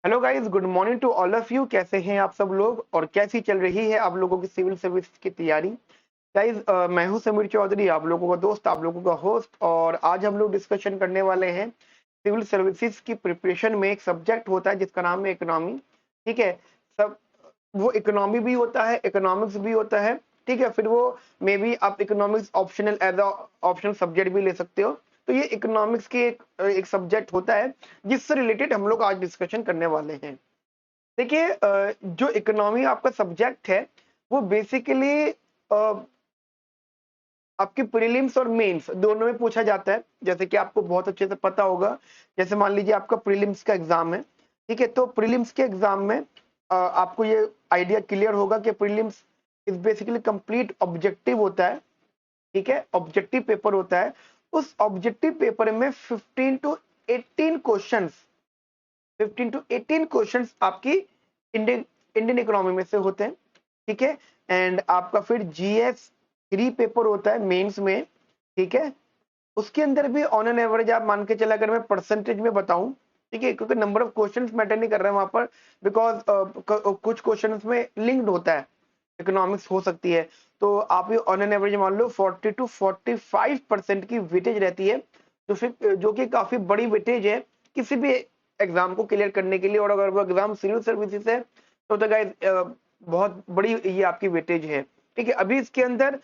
Hello guys, good morning to all of you. कैसे हैं आप सब लोग और कैसी चल रही है आप लोगों की सिविल सर्विस की तैयारी। गाइस, मैं हूं समीर चौधरी, आप लोगों का दोस्त, आप लोगों का होस्ट। और आज हम लोग डिस्कशन करने वाले हैं सिविल सर्विसेज की प्रिपरेशन में एक सब्जेक्ट होता है जिसका नाम है इकोनॉमी। ठीक है। सब वो इकोनॉमी भी होता है, इकोनॉमिक्स भी होता है। ठीक है। फिर वो मे बी आप economics optional as a optional subject भी ले सकते हो। तो ये इकोनॉमिक्स की एक सब्जेक्ट होता है जिससे रिलेटेड हम लोग आज डिस्कशन करने वाले हैं। देखिए, जो इकोनॉमी आपका सब्जेक्ट है वो बेसिकली आपके प्रीलिम्स और मेंस दोनों में पूछा जाता है। जैसे कि आपको बहुत अच्छे से पता होगा, जैसे मान लीजिए आपका प्रीलिम्स का एग्जाम है। ठीक है। तो प्रीलिम्स के एग्जाम में आपको ये आइडिया क्लियर होगा कि prelims is basically complete objective होता है। ठीक है। ऑब्जेक्टिव पेपर होता है। उस ऑब्जेक्टिव पेपर में 15 टू 18 क्वेश्चंस आपकी इंडियन इंडियन इकोनॉमी में से होते हैं। ठीक है। एंड आपका फिर जीएस 3 पेपर होता है मेंस में। ठीक है। उसके अंदर भी ऑन एन एवरेज आप मान के चला, अगर मैं परसेंटेज में बताऊं, ठीक है, क्योंकि नंबर ऑफ क्वेश्चंस मैटर नहीं कर रहे हैं वहां पर, बिकॉज कुछ क्वेश्चंस में लिंक्ड होता है, इकोनॉमिक्स हो सकती है। तो आप ये ऑन एन एवरेज मान लो 40 to 45% की वेटेज रहती है। तो फिर जो कि काफी बड़ी वेटेज है किसी भी एग्जाम को क्लियर करने के लिए। और अगर वो एग्जाम सिविल सर्विसेज है तो गाइस बहुत बड़ी ये आपकी वेटेज है। ठीक है। अभी इसके अंदर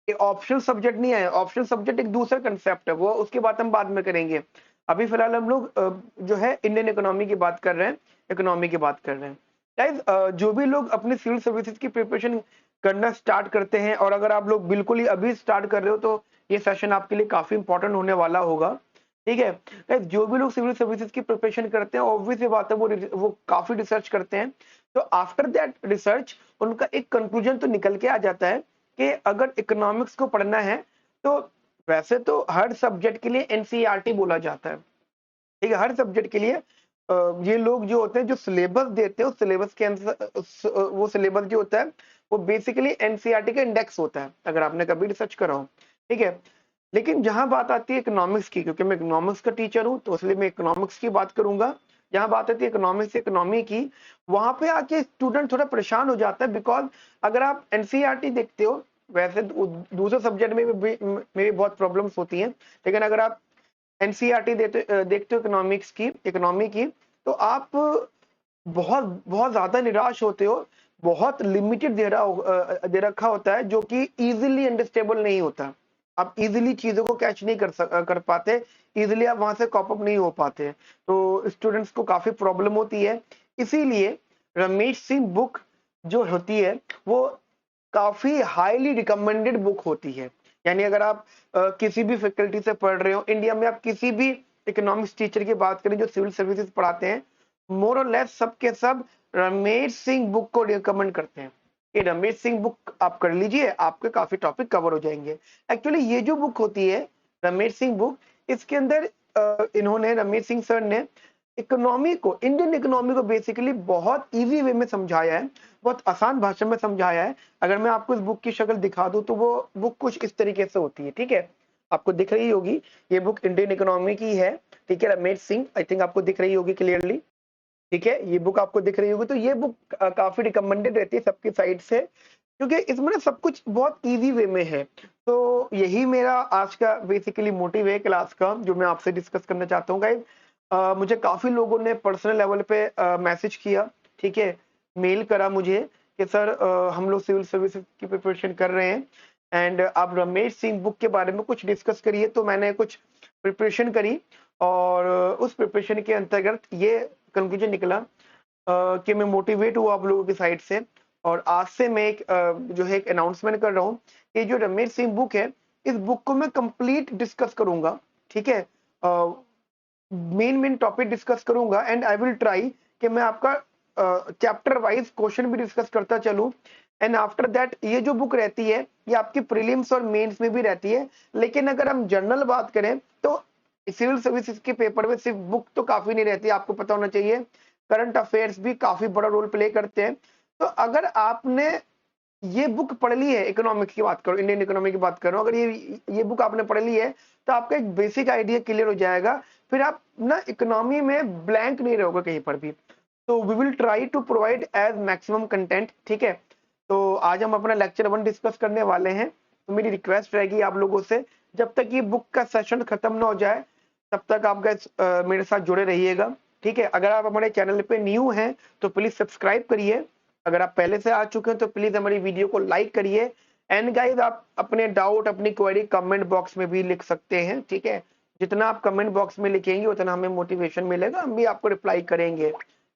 ऑप्शनल सब्जेक्ट नहीं है। ऑप्शनल सब्जेक्ट एक दूसरा कंसेप्ट है, वो उसकी बात हम बाद में करेंगे। अभी फिलहाल हम लोग जो है इंडियन इकोनॉमी की बात कर रहे हैं, इकोनॉमी की बात कर रहे हैं। गाइस, जो भी लोग अपनी सिविल सर्विसेज की प्रिपरेशन करना स्टार्ट करते हैं, और अगर आप लोग बिल्कुल ही अभी स्टार्ट कर रहे हो तो ये सेशन आपके लिए काफी इंपॉर्टेंट होने वाला होगा। ठीक है। गाइस, जो भी लोग सिविल सर्विसेज की प्रिपरेशन करते हैं, ऑब्वियसली बात है, वो काफी रिसर्च करते हैं। तो आफ्टर दैट रिसर्च उनका एक कंक्लूजन तो निकल के आ जाता है कि अगर इकोनॉमिक्स को पढ़ना है तो वैसे तो हर सब्जेक्ट के लिए एनसीईआरटी बोला जाता है। ठीक है। हर सब्जेक्ट के लिए ये लोग जो होते हैं, जो सिलेबस देते हैं, उस सिलेबस के अंदर वो सिलेबस जो होता है वो बेसिकली एनसीईआरटी का इंडेक्स होता है, अगर आपने कभी रिसर्च करा हो। ठीक है। लेकिन जहां बात आती है इकोनॉमिक्स की, क्योंकि मैं इकोनॉमिक्स का टीचर हूं तो इसलिए मैं इकोनॉमिक्स की बात करूंगा। जहां बात आती है इकोनॉमिक्स से इकोनॉमी की, वहां पे आके स्टूडेंट थोड़ा परेशान हो जाता है। बिकॉज अगर आप एनसीईआरटी देखते हो, वैसे दूसरे सब्जेक्ट में भी बहुत प्रॉब्लम्स होती हैं, लेकिन अगर आप एनसीईआरटी देखते हो इकोनॉमी की, तो आप बहुत बहुत ज्यादा निराश होते हो। बहुत लिमिटेड दे रखा होता है जो कि इजीली अंडरस्टेबल नहीं होता। आप इजीली चीजों को कैच नहीं कर पाते, इजीली आप वहां से कॉप अप नहीं हो पाते। तो स्टूडेंट्स को काफी प्रॉब्लम होती है। इसीलिए रमेश सिंह बुक जो होती है वो काफी हाईली रिकमेंडेड बुक होती है। यानी अगर आप किसी भी फैकल्टी से पढ़ रहे हो इंडिया में, आप किसी भी इकोनॉमिक्स टीचर की बात करें जो सिविल सर्विसेज पढ़ाते हैं, मोर और लेस सबके सब रमेश सिंह बुक को रिकमेंड करते हैं कि रमेश सिंह बुक आप कर लीजिए, आपके काफी टॉपिक कवर हो जाएंगे। एक्चुअली ये जो बुक होती है रमेश सिंह बुक, इसके अंदर इन्होंने, रमेश सिंह सर ने इकोनॉमी को, इंडियन इकोनॉमी को बेसिकली बहुत इजी वे में समझाया है, बहुत आसान भाषा में समझाया है। अगर मैं आपको इस बुक की शक्ल दिखा दूं तो वो बुक कुछ इस तरीके से होती है। ठीक है। आपको दिख रही होगी, ये बुक इंडियन इकोनॉमी की है। ठीक है। रमेश सिंह, आई थिंक आपको दिख रही होगी क्लियरली। ठीक है। ये बुक आपको दिख रही होगी। तो ये बुक काफी रिकमेंडेड रहती है सबकी साइड से, क्योंकि इसमें ना सब कुछ बहुत इजी वे में है। तो यही मेरा आज का बेसिकली मोटिव है क्लास का, जो मैं आपसे डिस्कस करना चाहता हूँ गाइस। मुझे काफी लोगों ने पर्सनल लेवल पे मैसेज किया। ठीक है। मेल करा मुझे कि सर, हम लोग सिविल सर्विसेज की प्रिपरेशन कर रहे हैं एंड आप रमेश सिंह बुक के बारे में कुछ डिस्कस करिए। तो मैंने कुछ प्रिपरेशन करी, और उस प्रिपरेशन के अंतर्गत ये कंक्लूजन निकला कि मैं मोटिवेट हुआ आप लोगों की साइड से। और आज से मैं एक जो है एक अनाउंसमेंट कर रहा हूँ कि जो रमेश सिंह बुक है, इस बुक को मैं कंप्लीट डिस्कस करूंगा। ठीक है। मेन मेन टॉपिक डिस्कस करूंगा एंड आई विल ट्राई कि मैं आपका चैप्टर वाइज क्वेश्चन भी डिस्कस करता चलूं। एंड आफ्टर दैट ये जो बुक रहती है ये आपकी प्रीलिम्स और मेंस में भी रहती है। लेकिन अगर हम जनरल बात करें तो सिविल सर्विसेज के पेपर में सिर्फ बुक तो काफी नहीं रहती, आपको पता होना चाहिए करंट अफेयर्स भी काफी बड़ा रोल प्ले करते हैं। तो अगर आपने ये बुक पढ़ ली है, इकोनॉमिक्स की बात करो, इंडियन इकोनॉमी की बात करो, अगर ये बुक आपने पढ़ ली है तो आपका एक बेसिक आइडिया क्लियर हो जाएगा। फिर आप ना इकोनॉमी में ब्लैंक नहीं रहोगे कहीं पर भी। तो we will try to provide as maximum content, ठीक है। तो आज हम अपना लेक्चर 1 डिस्कस करने वाले हैं। तो मेरी रिक्वेस्ट रहेगी आप लोगों से, जब तक ये बुक का सेशन खत्म ना हो जाए तब तक आप गाइस मेरे साथ जुड़े रहिएगा, ठीक है। अगर आप हमारे चैनल पे न्यू हैं तो प्लीज सब्सक्राइब करिए। अगर आप पहले से आ चुके हैं तो प्लीज हमारी वीडियो को लाइक करिए। एंड गाइस आप अपने डाउट, अपनी क्वेरी कमेंट बॉक्स में भी लिख सकते हैं, ठीक है। जितना आप कमेंट बॉक्स में लिखेंगे उतना हमें मोटिवेशन मिलेगा, हम भी आपको रिप्लाई करेंगे,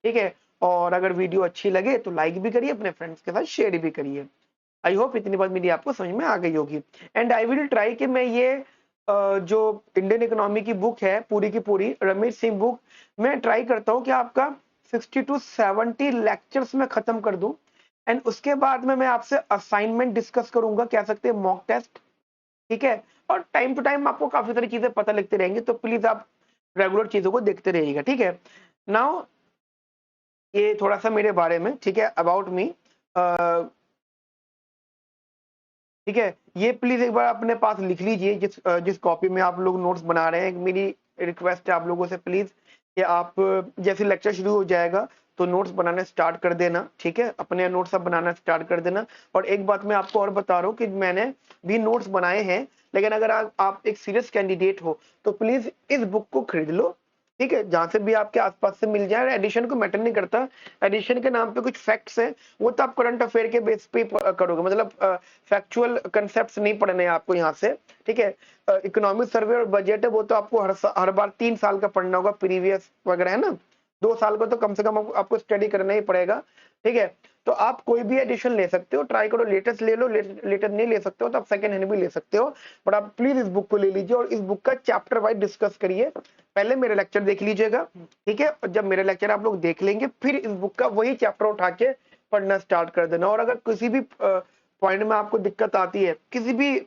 ठीक है। और अगर वीडियो अच्छी लगे तो लाइक भी करिए, अपने फ्रेंड्स के साथ शेयर भी करिए। आई होप इतनी बात मेरी आपको समझ में आ गई होगी। एंड आई विल ट्राई कि मैं ये जो इंडियन इकोनॉमी की बुक है पूरी की पूरी, रमेश सिंह बुक, मैं ट्राई करता हूँ कि आपका 60 to 70 लेक्चर्स में खत्म कर दूं। एंड उसके बाद में मैं आपसे असाइनमेंट डिस्कस करूंगा, कह सकते हैं मॉक टेस्ट, ठीक है। और टाइम टू टाइम आपको काफी सारी चीजें पता लगती रहेंगी, तो प्लीज आप रेगुलर चीजों को देखते रहिएगा, ठीक है। नाउ ये थोड़ा सा मेरे बारे में, ठीक है, अबाउट मी, ठीक है। ये प्लीज एक बार अपने पास लिख लीजिए, जिस कॉपी में आप लोग नोट्स बना रहे हैं। मेरी रिक्वेस्ट है आप लोगों से प्लीज कि आप जैसे लेक्चर शुरू हो जाएगा तो नोट्स बनाना स्टार्ट कर देना, ठीक है। अपने नोट्स अब बनाना स्टार्ट कर देना। और एक बात मैं आपको और बता रहा हूँ कि मैंने भी नोट्स बनाए हैं, लेकिन अगर आप एक सीरियस कैंडिडेट हो तो प्लीज इस बुक को खरीद लो, ठीक है। जहां से भी आपके आसपास से मिल जाए, एडिशन को मैटर नहीं करता। एडिशन के नाम पे कुछ फैक्ट्स हैं, वो तो आप करंट अफेयर के बेस पे करोगे, मतलब फैक्चुअल कंसेप्ट नहीं पढ़ने हैं आपको यहाँ से, ठीक है। इकोनॉमिक सर्वे और बजट है वो तो आपको हर बार 3 साल का पढ़ना होगा, प्रीवियस वगैरह है ना। 2 साल का तो कम से कम आपको स्टडी करना ही पड़ेगा, ठीक है। तो आप कोई भी एडिशन ले सकते हो, ट्राई करो लेटेस्ट ले लो, लेटेस्ट नहीं ले सकते हो तो आप सेकंड हैंड भी ले सकते हो। बट आप प्लीज इस बुक को ले लीजिए और इस बुक का चैप्टर वाइज डिस्कस करिए। पहले मेरे लेक्चर देख लीजिएगा, ठीक है। और जब मेरे लेक्चर आप लोग देख लेंगे फिर इस बुक का वही चैप्टर उठा के पढ़ना स्टार्ट कर देना। और अगर किसी भी पॉइंट में आपको दिक्कत आती है, किसी भी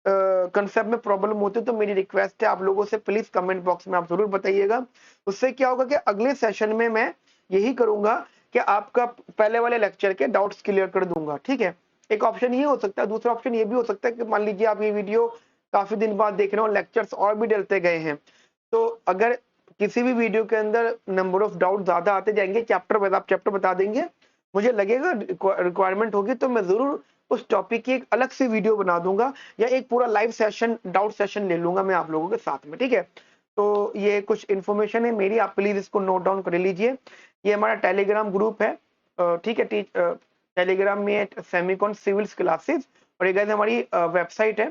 कंसेप्ट में प्रॉब्लम होती है, तो मेरी रिक्वेस्ट है आप लोगों से प्लीज कमेंट बॉक्स में आप जरूर बताइएगा। उससे क्या होगा कि अगले सेशन में मैं यही करूंगा कि आपका पहले वाले लेक्चर के डाउट्स क्लियर कर दूंगा, ठीक है। एक ऑप्शन ये हो सकता है, दूसरा ऑप्शन ये भी हो सकता है कि मान लीजिए आप ये वीडियो काफी दिन बाद देख रहे हो, लेक्चर्स और भी डलते गए हैं, तो अगर किसी भी वीडियो के अंदर नंबर ऑफ डाउट ज्यादा आते जाएंगे, चैप्टर वाइज आप चैप्टर बता देंगे, मुझे लगेगा रिक्वायरमेंट होगी तो मैं जरूर उस टॉपिक की एक अलग से वीडियो बना दूंगा, या एक पूरा लाइव सेशन, डाउट सेशन ले लूंगा मैं आप लोगों के साथ में, ठीक है। तो ये कुछ इन्फॉर्मेशन है मेरी, आप प्लीज इसको नोट डाउन कर लीजिए। ये हमारा टेलीग्राम ग्रुप है, ठीक है। टेलीग्राम में सेमिकॉन सिविल्स क्लासेस, और ये गाइस हमारी वेबसाइट है,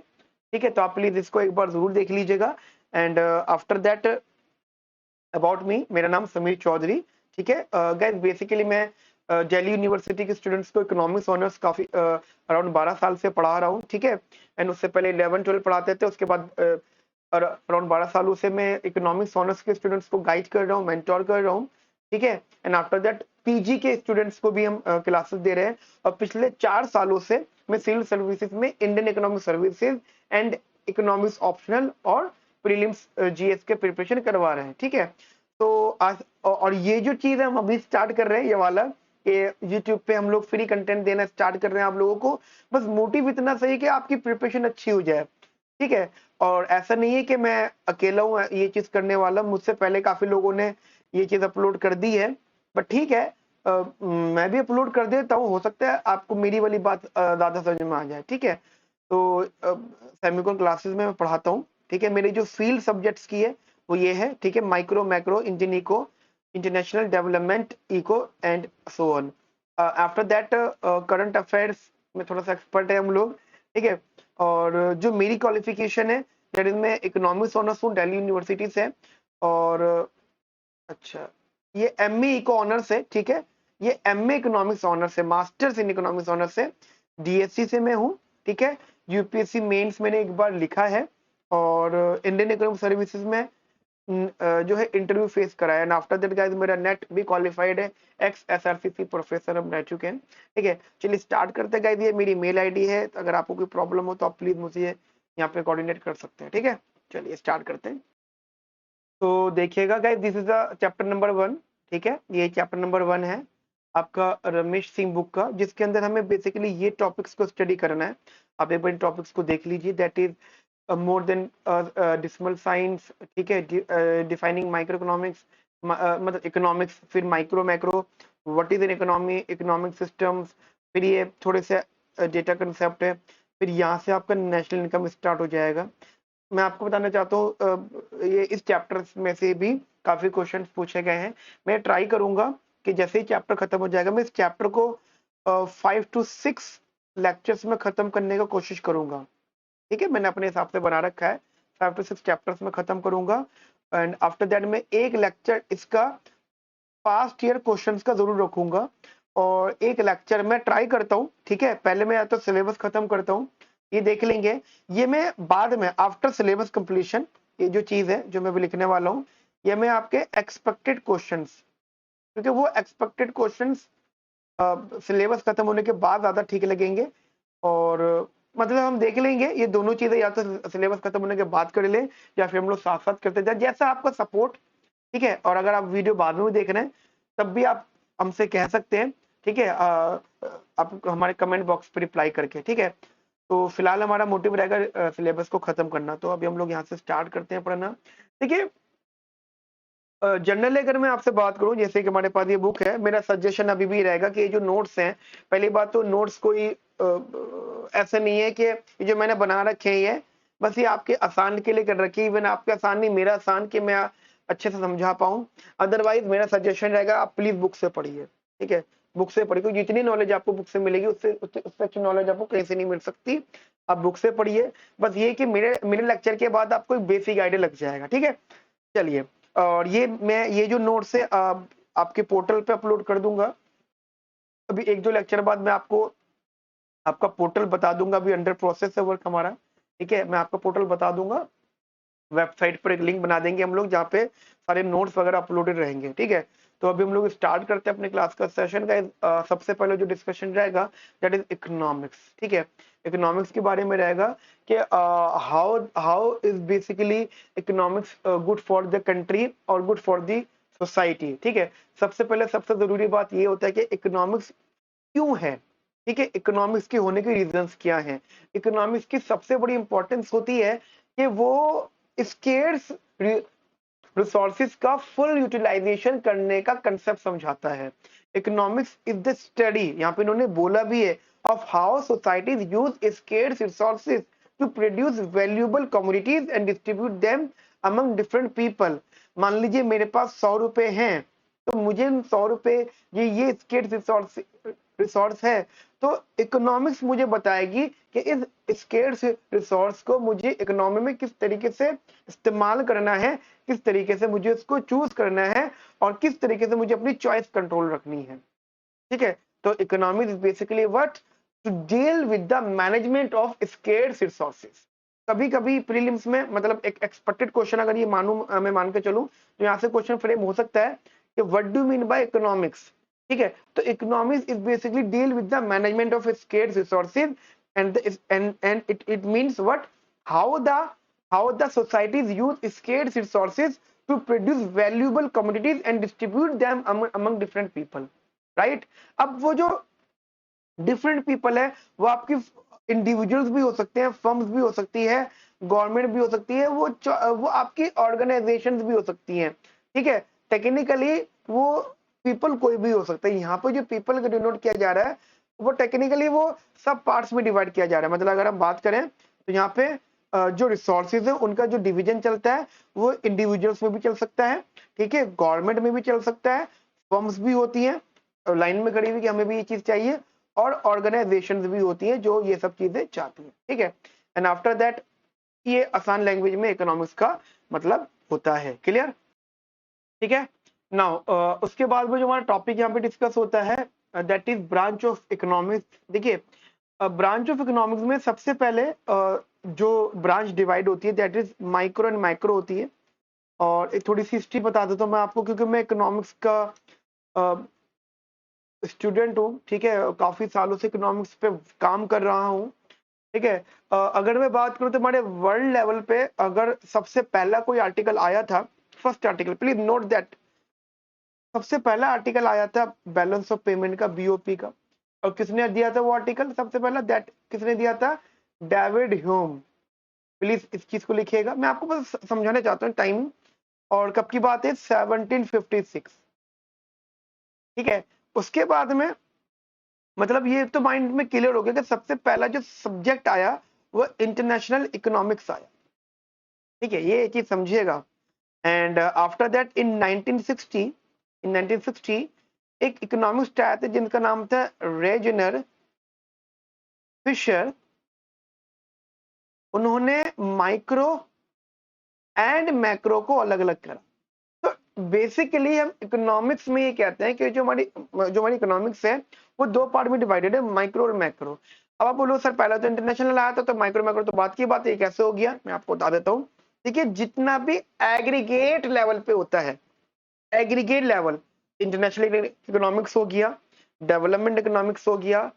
ठीक है। तो आप प्लीज इसको एक बार जरूर देख लीजिएगा। And after that about me, मेरा नाम समीर चौधरी, ठीक है। गाइस बेसिकली मैं दिल्ली यूनिवर्सिटी के स्टूडेंट्स को इकोनॉमिक्स ऑनर्स काफी अराउंड 12 साल से पढ़ा रहा हूँ, ठीक है। एंड उससे पहले 11-12 पढ़ाते थे, उसके बाद अराउंड 12 सालों से मैं इकोनॉमिक्स ऑनर्स के स्टूडेंट्स को गाइड कर रहा हूँ, मेंटोर कर रहा हूँ, ठीक है। एंड आफ्टर दैट पीजी के स्टूडेंट्स को भी हम क्लासेस दे रहे हैं। और पिछले 4 सालों से मैं सिविल सर्विसेज में Indian economic services and economics optional और प्रीलिम्स जीएस के प्रिपरेशन करवा रहे हैं, ठीक है। तो आज और ये जो चीज हम अभी स्टार्ट कर रहे हैं, ये वाला, ये यूट्यूब पे हम लोग फ्री कंटेंट देना स्टार्ट कर रहे हैं आप लोगों को, बस मोटिव इतना सही कि आपकी प्रिपरेशन अच्छी हो जाए, ठीक है। और ऐसा नहीं है कि मैं अकेला हूँ ये चीज करने वाला, मुझसे पहले काफी लोगों ने ये चीज अपलोड कर दी है, बट ठीक है, मैं भी अपलोड कर देता हूँ, हो सकता है आपको मेरी वाली बात ज्यादा समझ में आ जाए, ठीक है। तो सेमिकॉन क्लासेस में मैं पढ़ाता हूँ, ठीक है। मेरे जो फील्ड सब्जेक्ट्स की है वो ये है, ठीक है, micro, macro, Indian eco, international development, eco and so on. After that current affairs में थोड़ा सा एक्सपर्ट है हम लोग, ठीक है। और जो मेरी क्वालिफिकेशन है दैट इज मैं इकोनॉमिक्स ऑनर्स हूँ दिल्ली यूनिवर्सिटी से। और अच्छा, ये एमए इको ऑनर्स है, ठीक है। ये एमए इकोनॉमिक्स ऑनर्स है, मास्टर्स इन इकोनॉमिक्स ऑनर्स है, डीएससी से मैं हूँ, ठीक है। यूपीएससी मेंस मैंने एक बार लिखा है, और इंडियन इकोनॉमिक सर्विसेज में जो है इंटरव्यू फेस करा है। एंड आफ्टर दैट गाइस मेरा नेट भी क्वालिफाइड है, एक्स एसआरसीसी प्रोफेसर हम रह चुके हैं, ठीक है। चलिए स्टार्ट करते हैं गाइस। ये मेरी मेल आईडी है, तो अगर आपको कोई प्रॉब्लम हो तो आप प्लीज मुझे यहाँ पे कोऑर्डिनेट कर सकते हैं, ठीक है। चलिए स्टार्ट करते हैं। तो देखिएगा guys, this is the chapter number 1, ठीक है। ये चैप्टर नंबर 1 है आपका रमेश सिंह बुक का, जिसके अंदर हमें बेसिकली ये टॉपिक्स को स्टडी करना है। आप एक बार इन टॉपिक्स को देख लीजिए, that is more than decimal science, ठीक है, डिफाइनिंग माइक्रो इकोनॉमिक्स, मतलब इकोनॉमिक्स, फिर micro macro, what is an economy, economic systems, फिर ये थोड़े से डेटा कंसेप्ट है, फिर यहाँ से आपका नेशनल इनकम स्टार्ट हो जाएगा। मैं आपको बताना चाहता हूँ ये इस चैप्टर में से भी काफी क्वेश्चंस पूछे गए हैं। मैं ट्राई करूंगा कि जैसे ही चैप्टर खत्म हो जाएगा मैं इस चैप्टर को 5 to 6 लेक्चर्स में खत्म करने का कोशिश करूंगा। ठीक है, मैंने अपने हिसाब से बना रखा है 5 to 6 चैप्टर्स में खत्म करूंगा। एंड आफ्टर दैट मैं एक लेक्चर इसका पास्ट ईयर क्वेश्चंस का जरूर रखूंगा, और एक लेक्चर में ट्राई करता हूँ। ठीक है, पहले मैं या तो सिलेबस खत्म करता हूँ, ये देख लेंगे। ये मैं बाद में आफ्टर सिलेबस कंप्लीशन, ये जो चीज है जो मैं भी लिखने वाला हूँ, ये मैं आपके एक्सपेक्टेड क्वेश्चंस, क्योंकि वो एक्सपेक्टेड क्वेश्चंस सिलेबस खत्म होने के बाद ज्यादा ठीक लगेंगे। और मतलब हम देख लेंगे ये दोनों चीजें, या तो सिलेबस खत्म होने के बाद कर ले, या फिर हम लोग साथ साथ करते जाए, जैसा आपका सपोर्ट। ठीक है, और अगर आप वीडियो बाद में भी देख रहे हैं तब भी आप हमसे कह सकते हैं। ठीक है, आप हमारे कमेंट बॉक्स पर रिप्लाई करके। ठीक है, तो फिलहाल हमारा मोटिव रहेगा सिलेबस को खत्म करना। तो अभी हम लोग यहाँ से स्टार्ट करते हैं पढ़ना। देखिए, जनरली अगर मैं आपसे बात करूं, जैसे कि हमारे पास ये बुक है, मेरा सजेशन अभी भी रहेगा कि ये जो नोट्स हैं, पहली बात तो नोट्स कोई ऐसे नहीं है कि ये जो मैंने बना रखे हैं ये बस ये आपके आसान के लिए कर रखी है। इवन आपके आसान नहीं, मेरा आसान कि मैं अच्छे से समझा पाऊं। अदरवाइज मेरा सजेशन रहेगा आप प्लीज बुक से पढ़िए। ठीक है, बुक से पढ़िए, क्योंकि जितनी नॉलेज आपको बुक से मिलेगी उससे अच्छी नॉलेज आपको कहीं से नहीं मिल सकती। आप बुक से पढ़िए। बस ये कि मेरे मेरे लेक्चर के बाद आपको एक बेसिक आइडिया लग जाएगा। ठीक है, चलिए। और ये मैं ये जो नोट्स है आपके पोर्टल पे अपलोड कर दूंगा। अभी एक दो लेक्चर बाद मैं आपको आपका पोर्टल बता दूंगा, अभी अंडर प्रोसेस है वर्क हमारा। ठीक है, मैं आपका पोर्टल बता दूंगा। वेबसाइट पर एक लिंक बना देंगे हम लोग जहाँ पे सारे नोट्स वगैरह अपलोडेड रहेंगे। ठीक है, तो अभी हम लोग स्टार्ट करते हैं अपने क्लास का सेशन का। सबसे पहले जो डिस्कशन रहेगा दैट इज इकोनॉमिक्स। ठीक है, इकोनॉमिक्स के बारे में रहेगा कि how how is basically economics good for the country और गुड फॉर द सोसाइटी। ठीक है, सबसे पहले सबसे जरूरी बात ये होता है कि इकोनॉमिक्स क्यों है। ठीक है, इकोनॉमिक्स के होने के रीजंस क्या हैं। इकोनॉमिक्स की सबसे बड़ी इंपॉर्टेंस होती है कि वो स्केर्स रिसोर्सेज का फुल यूटिलाइजेशन करने का कंसेप्ट समझाता है। इकोनॉमिक्स इज द स्टडी, यहाँ पे इन्होंने बोला भी है, of how societies use scarce resources to produce valuable commodities and distribute them among different people. मान लीजिए मेरे पास 100 रुपए हैं, तो मुझे 100 रुपए ये स्केर्स रिसोर्स है, तो इकोनॉमिक्स मुझे बताएगी कि इस स्केर्स रिसोर्स को मुझे इकोनॉमी में किस तरीके से इस्तेमाल करना है, किस तरीके से मुझे उसको चूज करना है, और किस तरीके से मुझे अपनी चॉइस कंट्रोल रखनी है। ठीक है, तो economics is basically what to deal with the management of scarce resources. कभी कभी प्रीलिम्स में मतलब एक एक्सपेक्टेड क्वेश्चन अगर ये मैं मान के चलूं, तो यहाँ से क्वेश्चन फ्रेम हो सकता है कि what do mean by economics. ठीक है, तो economics is basically deal with the management of scarce resources and it means what how the societies use scarce resources to produce valuable commodities and distribute them among different people, right? अब वो जो different people है वो आपकी individuals भी हो सकते हैं, फर्म्स भी हो सकती है, गवर्नमेंट भी हो सकती है, वो आपकी ऑर्गेनाइजेशंस भी हो सकती हैं। ठीक है, टेक्निकली वो पीपल कोई भी हो सकता है। यहाँ पे जो पीपल का डिनोट किया जा रहा है वो टेक्निकली वो सब पार्ट्स में डिवाइड किया जा रहा है। मतलब अगर हम बात करें तो यहाँ पे जो रिसोर्सेज है उनका जो डिवीजन चलता है वो इंडिविजुअल्स में भी चल सकता है। ठीक है, गवर्नमेंट में भी चल सकता है, फर्म्स भी होती हैं लाइन में खड़ी हुई कि हमें भी ये चीज चाहिए, और ऑर्गेनाइजेशंस भी होती हैं जो ये सब चीजें चाहती हैं। ठीक है, एंड आफ्टर दैट ये आसान लैंग्वेज में इकोनॉमिक्स का मतलब होता है। क्लियर? ठीक है, नाउ उसके बाद में जो हमारा टॉपिक यहाँ पे डिस्कस होता है that is branch of economics. देखिए, ब्रांच ऑफ इकोनॉमिक्स में सबसे पहले जो ब्रांच डिवाइड होती है that is micro and micro होती है। और एक थोड़ी सी हिस्ट्री बता देता हूँ मैं आपको, क्योंकि मैं इकोनॉमिक्स का स्टूडेंट हूँ। ठीक है, काफी सालों से इकोनॉमिक्स पे काम कर रहा हूँ। ठीक है, अगर मैं बात करूँ तो हमारे वर्ल्ड लेवल पे अगर सबसे पहला कोई आर्टिकल आया था, first article, please note that, सबसे पहला आर्टिकल आया था बैलेंस ऑफ पेमेंट का, बीओपी का। और किसने दिया था वो आर्टिकल सबसे पहला, दैट किसने दिया था? David Hume. प्लीज इस चीज को लिखिएगा, मैं आपको बस समझाना चाहता हूँ टाइम। और कब की बात है, 1756, ठीक है। उसके बाद में मतलब ये तो माइंड में क्लियर हो गया कि सबसे पहला जो सब्जेक्ट आया वो इंटरनेशनल इकोनॉमिक्स आया, ठीक है, ये चीज समझिएगा। एंड आफ्टर दैट इन 1960 एक इकोनॉमिक्स आया था जिनका नाम था रेजिनर फिशर। उन्होंने माइक्रो एंड मैक्रो को अलग अलग करा। तो बेसिकली हम इकोनॉमिक्स में ये कहते हैं कि जो हमारी इकोनॉमिक्स है वो दो पार्ट में डिवाइडेड है, माइक्रो और मैक्रो। अब आप बोलो सर पहला तो इंटरनेशनल आया था तो माइक्रो मैक्रो तो बात की बात है, ये कैसे हो गया, मैं आपको बता देता हूँ। देखिए जितना भी एग्रीगेट लेवल पे होता है, एग्रीगेट लेवल, इंटरनेशनल इकोनॉमिक्स हो गया, डेवलपमेंट इकोनॉमिक्स हो गया,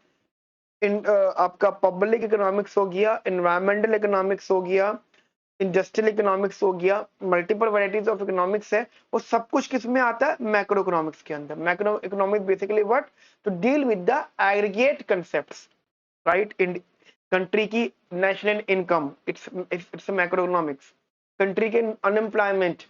आपका पब्लिक इकोनॉमिक्स हो गया, एनवायरमेंटल इकोनॉमिक्स हो गया, इंडस्ट्रियल इकोनॉमिक्स हो गया, मल्टीपल वैरायटीज ऑफ इकोनॉमिक्स है, वो सब कुछ किस में आता है, मैक्रो इकोनॉमिक्स के अंदर। Macroeconomics basically what, to deal with the aggregate concepts, right. इन कंट्री की national income, it's macroeconomics. Country के अनएम्प्लॉयमेंट,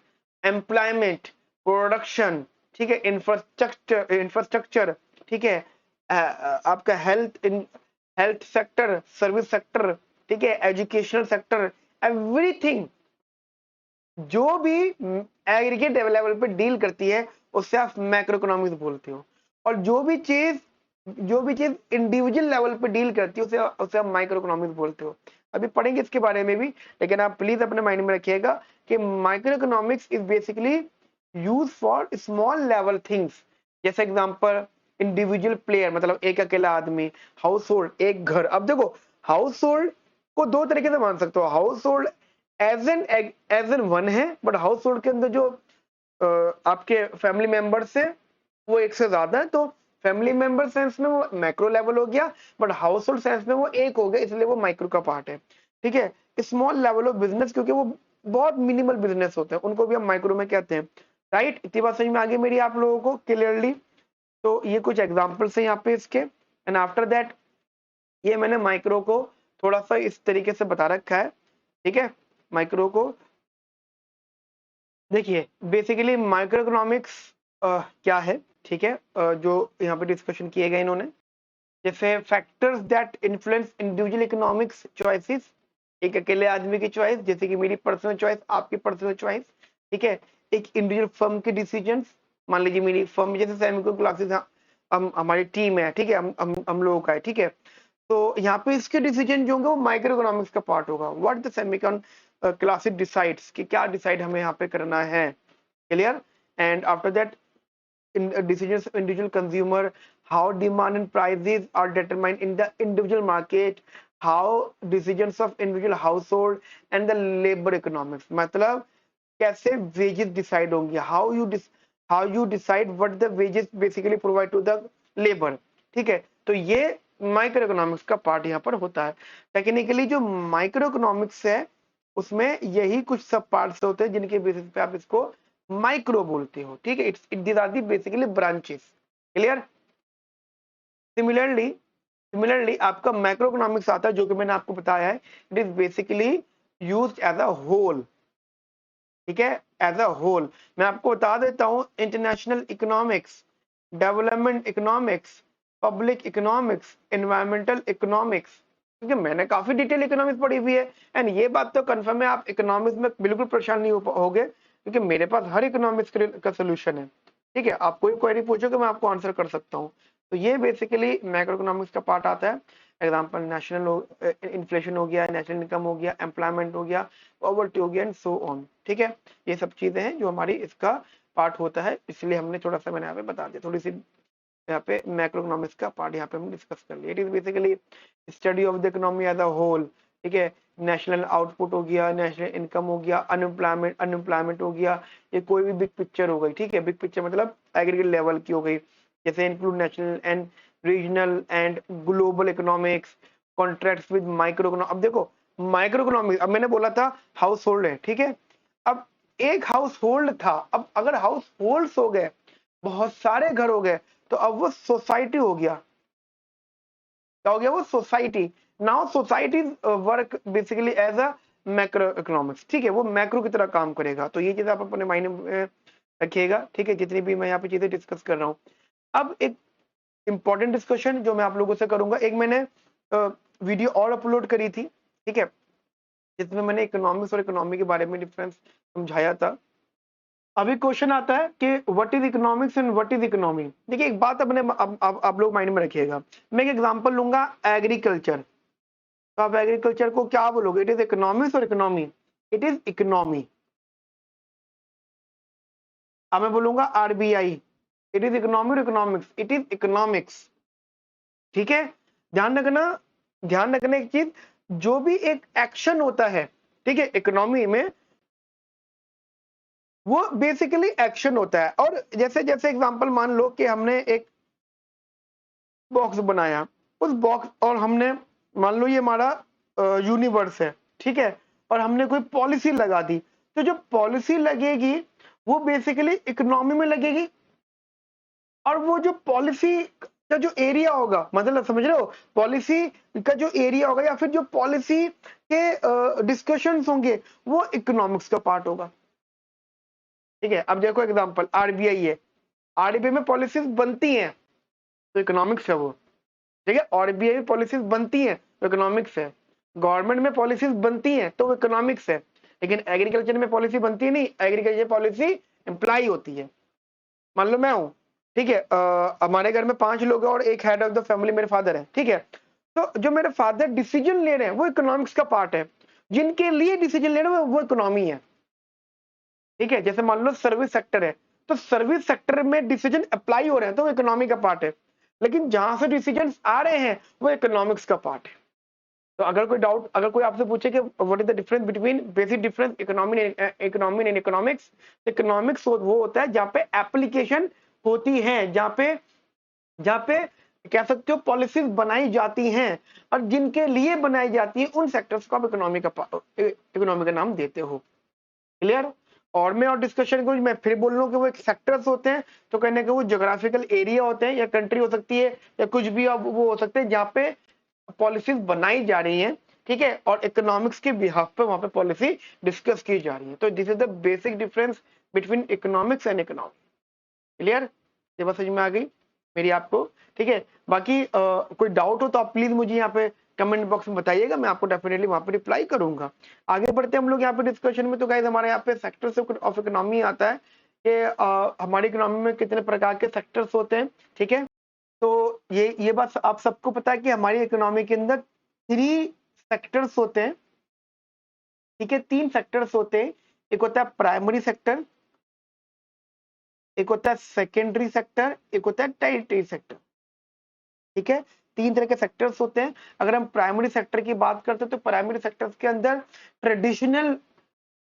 एम्प्लॉयमेंट, प्रोडक्शन, ठीक है, इंफ्रास्ट्रक्चर, ठीक है, आपका हेल्थ सेक्टर, सर्विस सेक्टर, ठीक है, एजुकेशनल सेक्टर, एवरीथिंग जो भी एग्रीगेट लेवल पे डील करती है उससे आप मैक्रो इकोनॉमिक्स बोलते हो। और जो भी चीज इंडिविजुअल लेवल पे डील करती है उसे आप माइक्रो इकोनॉमिक्स बोलते हो। अभी पढ़ेंगे इसके बारे में भी, लेकिन आप प्लीज अपने माइंड में रखिएगा कि micro economics is basically use for small level things. जैसे एग्जांपल इंडिविजुअल प्लेयर, मतलब एक अकेला आदमी, हाउस होल्ड, एक घर। अब देखो हाउस होल्ड को दो तरीके से मान सकते हो। Household as an one है, बट हाउस होल्ड के अंदर जो आपके फैमिली मेंबर्स है वो एक से ज्यादा है, तो फैमिली मेंबर सेंस में वो मैक्रो लेवल हो गया, बट हाउस होल्ड सेंस में वो एक हो गया, इसलिए वो माइक्रो का पार्ट है, ठीक है। स्मॉल लेवल ऑफ बिजनेस, क्योंकि वो बहुत मिनिमल बिजनेस होते हैं, उनको भी हम माइक्रो में कहते हैं, राइट। इतनी बात समझ में आ गई मेरी आप लोगों को क्लियरली। तो ये कुछ एग्जाम्पल्स है यहाँ पे इसके। एंड आफ्टर दैट ये मैंने माइक्रो को थोड़ा सा इस तरीके से बता रखा है, ठीक है। माइक्रो को देखिए बेसिकली माइक्रो इकोनॉमिक्स क्या है, ठीक है, जो यहाँ पे डिस्कशन किए गए इन्होंने, जैसे factors that influence individual economics choices, एक अकेले आदमी की चॉइस, जैसे कि मेरी पर्सनल चॉइस, आपकी पर्सनल चॉइस, ठीक है। एक इंडिविजुअल फर्म के डिसीजंस, मान लीजिए मेरी फर्म जैसे सेमिको क्लासेस, हम हमारी टीम है, ठीक है, हम लोगों का है, ठीक है। तो यहाँ पे इसके डिसीजन जो होंगे वो माइक्रो इकोनॉमिक्स का पार्ट होगा। What the Semicon classes decides, कि क्या डिसाइड हमें यहाँ पे करना है, clear. And after that in decisions of individual consumer, how demand and prices are determined in the individual market, how decisions of individual household and the labor economics, मतलब कैसे wages decide होंगी, how you decide what the wages basically provide to the labor, ठीक है। तो ये micro economics का part यहाँ पर होता है। टेक्निकली जो माइक्रो इकोनॉमिक्स है उसमें यही कुछ सब पार्ट्स होते हैं जिनके बेसिस पे आप इसको माइक्रो बोलते हो, ठीक है। It's these are the basically branches, clear. Similarly आपका मैक्रो इकोनॉमिक्स आता है जो कि मैंने आपको बताया है, it is basically used as a whole, ठीक है, एज अ होल। मैं आपको बता देता हूं international economics, development economics, public economics, environmental economics, क्योंकि मैंने काफी डिटेल इकोनॉमिक्स पढ़ी हुई है। एंड ये बात तो कंफर्म है आप इकोनॉमिक्स में बिल्कुल परेशान नहीं होगे, क्योंकि मेरे पास हर इकोनॉमिक्स का सोल्यूशन है, ठीक है। आप कोई क्वेरी पूछोगे मैं आपको आंसर कर सकता हूँ। तो ये बेसिकली मैक्रो इकोनॉमिक्स का पार्ट आता है। एग्जाम्पल नेशनल इन्फ्लेशन हो गया, नेशनल इनकम हो गया, एम्प्लॉयमेंट हो गया, पॉवर्टी हो गया एंड सो ऑन, ठीक है। ये सब चीजें हैं जो हमारी इसका पार्ट होता है, इसलिए हमने थोड़ा सा मैंने यहाँ पे बता दिया, थोड़ी सी यहाँ पे मैक्रो इकोनॉमिक्स का पार्ट यहाँ पे हम डिस्कस कर लिया। It is basically study of the economy as a whole, ठीक है। नेशनल आउटपुट हो गया, नेशनल इनकम हो गया, अनएम्प्लॉयमेंट हो गया, ये कोई भी बिग पिक्चर हो गई, ठीक है। बिग पिक्चर मतलब एग्रीगेट लेवल की हो गई, जैसे include national and regional and global economics, contracts with micro economics. अब देखो माइक्रो इकोनॉमिक्स, अब मैंने बोला था हाउस होल्ड है, ठीक है। अब एक हाउस होल्ड था, अब अगर हाउस होल्ड हो गए, बहुत सारे घर हो गए, तो अब वो सोसाइटी हो गया। क्या हो गया वो, society. Now society work basically as a macro economics, ठीक है, वो मैक्रो की तरह काम करेगा। तो ये चीज आप अपने माइंड में रखिएगा, ठीक है, जितनी भी मैं यहाँ पे चीजें डिस्कस कर रहा हूँ। अब एक इंपॉर्टेंट डिस्कशन जो मैं आप लोगों से करूंगा, एक मैंने वीडियो और अपलोड करी थी, ठीक है, जिसमें मैंने इकोनॉमिक्स और इकोनॉमी के बारे में डिफरेंस समझाया था। अभी क्वेश्चन आता है कि what is economics and what is economy. देखिए एक बात अपने आप लोग माइंड में रखिएगा, मैं एक एग्जांपल लूंगा एग्रीकल्चर। तो आप एग्रीकल्चर को क्या बोलोगे, इट इज इकोनॉमिक्स और इकोनॉमी? It is economy. अब मैं बोलूंगा आरबीआई, इट इज इकोनॉमी और इकोनॉमिक्स? It is economics. ठीक है, ध्यान रखना, ध्यान रखना एक चीज, जो भी एक एक्शन होता है, ठीक है, इकोनॉमी में, वो बेसिकली एक्शन होता है। और जैसे जैसे एग्जांपल मान लो कि हमने एक बॉक्स बनाया, उस बॉक्स, और हमने मान लो ये हमारा यूनिवर्स है, ठीक है, और हमने कोई पॉलिसी लगा दी, तो जो पॉलिसी लगेगी वो बेसिकली इकोनॉमी में लगेगी। और वो जो पॉलिसी का जो एरिया होगा, मतलब समझ रहे हो, पॉलिसी का जो एरिया होगा या फिर जो पॉलिसी के डिस्कशंस होंगे, वो इकोनॉमिक्स का पार्ट होगा। ठीक है, अब देखो एग्जांपल आरबीआई है, आरबीआई में पॉलिसीज बनती हैं तो इकोनॉमिक्स है वो। ठीक है, आरबीआई में पॉलिसीज बनती हैं तो इकोनॉमिक्स है। गवर्नमेंट में पॉलिसीज बनती हैं तो वो इकोनॉमिक्स है। लेकिन एग्रीकल्चर में पॉलिसी बनती नहीं, एग्रीकल्चर पॉलिसी इम्प्लाई होती है। मान लो मैं हूं, ठीक है, हमारे घर में 5 लोग हैं और एक हेड ऑफ द फैमिली मेरे फादर है, ठीक है, तो जो मेरे फादर डिसीजन ले रहे हैं वो इकोनॉमिक्स का पार्ट है। जिनके लिए डिसीजन ले रहे हैं वो इकोनॉमी है। ठीक है, जैसे मान लो सर्विस सेक्टर है, तो सर्विस सेक्टर में डिसीजन अप्लाई हो रहे हैं तो वो इकोनॉमी का पार्ट है। लेकिन जहां से डिसीजन आ रहे हैं वो इकोनॉमिक्स का पार्ट है। तो अगर कोई डाउट, अगर कोई आपसे पूछे कि what is the difference between, basic difference economy and economics, economics वो होता है जहां पे एप्लीकेशन होती है, जहां पे कह सकते हो पॉलिसीज बनाई जाती हैं, और जिनके लिए बनाई जाती है उन सेक्टर्स को आप इकोनॉमी का नाम देते हो। क्लियर? और मैं और डिस्कशन को मैं फिर बोल रहा हूँ कि वो एक सेक्टर्स होते हैं, तो कहने के वो ज्योग्राफिकल एरिया होते हैं, या कंट्री हो सकती है, या कुछ भी अब वो हो सकते हैं जहाँ पे पॉलिसीज बनाई जा रही हैं, ठीक है, और इकोनॉमिक्स के बिहाफ पे वहां पे पॉलिसी डिस्कस की जा रही है। तो this is the basic difference between economics and economy. Clear? ये बात समझ में आ गई मेरी आपको? ठीक है, बाकी कोई डाउट हो तो आप प्लीज मुझे यहाँ पे कमेंट बॉक्स में बताइएगा, मैं आपको डेफिनेटली वहां पे रिप्लाई करूंगा। आगे बढ़ते हैं हम लोग यहाँ पे डिस्कशन में। तो गाइस हमारे यहाँ पे सेक्टर्स ऑफ इकोनॉमी आता है कि हमारी इकोनॉमी में कितने प्रकार के सेक्टर्स होते हैं। ठीक है, तो ये बात आप सबको पता है कि हमारी इकोनॉमी के अंदर 3 सेक्टर्स होते हैं। ठीक है, 3 सेक्टर्स होते हैं। एक होता है प्राइमरी सेक्टर, एक होता है सेकेंडरी सेक्टर, एक होता है टेरिटरी सेक्टर। ठीक है, 3 तरह के सेक्टर्स होते हैं। अगर हम प्राइमरी सेक्टर की बात करते हैं तो प्राइमरी सेक्टर्स के अंदर ट्रेडिशनल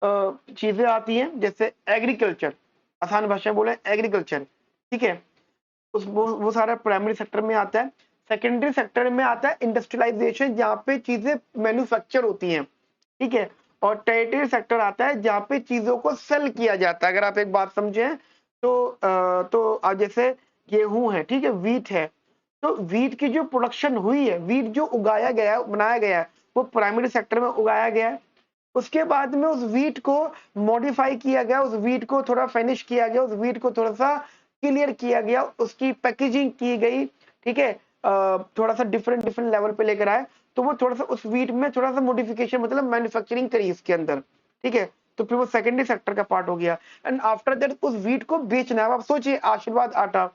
चीजें आती हैं, जैसे एग्रीकल्चर, आसान भाषा में बोले एग्रीकल्चर। ठीक है, वो सारा प्राइमरी सेक्टर में आता है। सेकेंडरी सेक्टर में आता है इंडस्ट्रियलाइजेशन, जहाँ पे चीजें मैन्युफैक्चर होती हैं। ठीक है, और टेरिटरी सेक्टर आता है जहाँ पे चीजों को सेल किया जाता है। अगर आप एक बात समझें तो अब जैसे गेहूं है, ठीक है, वीट है, तो वीट की जो प्रोडक्शन हुई है, वीट जो उगाया गया है, बनाया गया है, वो प्राइमरी सेक्टर में उगाया गया है। उसके बाद में उस वीट को मॉडिफाई किया गया, उस वीट को थोड़ा फिनिश किया गया, उस वीट को थोड़ा सा क्लियर किया गया, उसकी पैकेजिंग की गई। ठीक है, थोड़ा सा डिफरेंट डिफरेंट लेवल पे लेकर आए, तो वो थोड़ा सा उस वीट में थोड़ा सा मॉडिफिकेशन, मतलब मैन्युफैक्चरिंग करी इसके अंदर। ठीक है, तो फिर वो सेकेंडरी सेक्टर का पार्ट हो गया। एंड आफ्टर दैट उस वीट को बेचना है। आप सोचिए आशीर्वाद आटा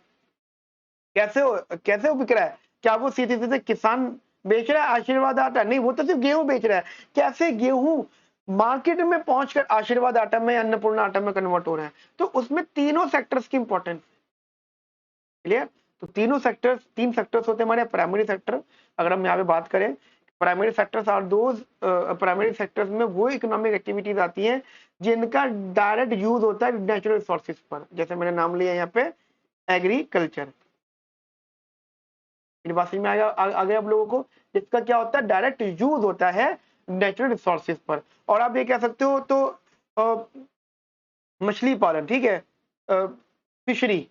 कैसे हो बिक रहा है? क्या वो सीधे सीधे किसान बेच रहा है आशीर्वाद आटा? नहीं, वो तो सिर्फ गेहूं बेच रहा है। कैसे गेहूं मार्केट में पहुंचकर आशीर्वाद आटा में, अन्नपूर्णा आटा में कन्वर्ट हो रहा है? तो उसमें तीनों सेक्टर्स की इंपॉर्टेंस। क्लियर? तो तीन सेक्टर्स होते हैं हमारे प्राइमरी सेक्टर। अगर हम यहाँ पे बात करें, primary sectors are those, primary sectors में वो इकोनॉमिक एक्टिविटीज आती हैं जिनका डायरेक्ट यूज होता है नेचुरल रिसोर्सेज पर। जैसे मैंने नाम लिया यहाँ पे एग्रीकल्चर। बात समझ में आ गया आप लोगों को? इसका क्या होता है, डायरेक्ट यूज होता है नेचुरल रिसोर्सेज पर। और आप ये कह सकते हो तो मछली पालन, ठीक है, फिशरी,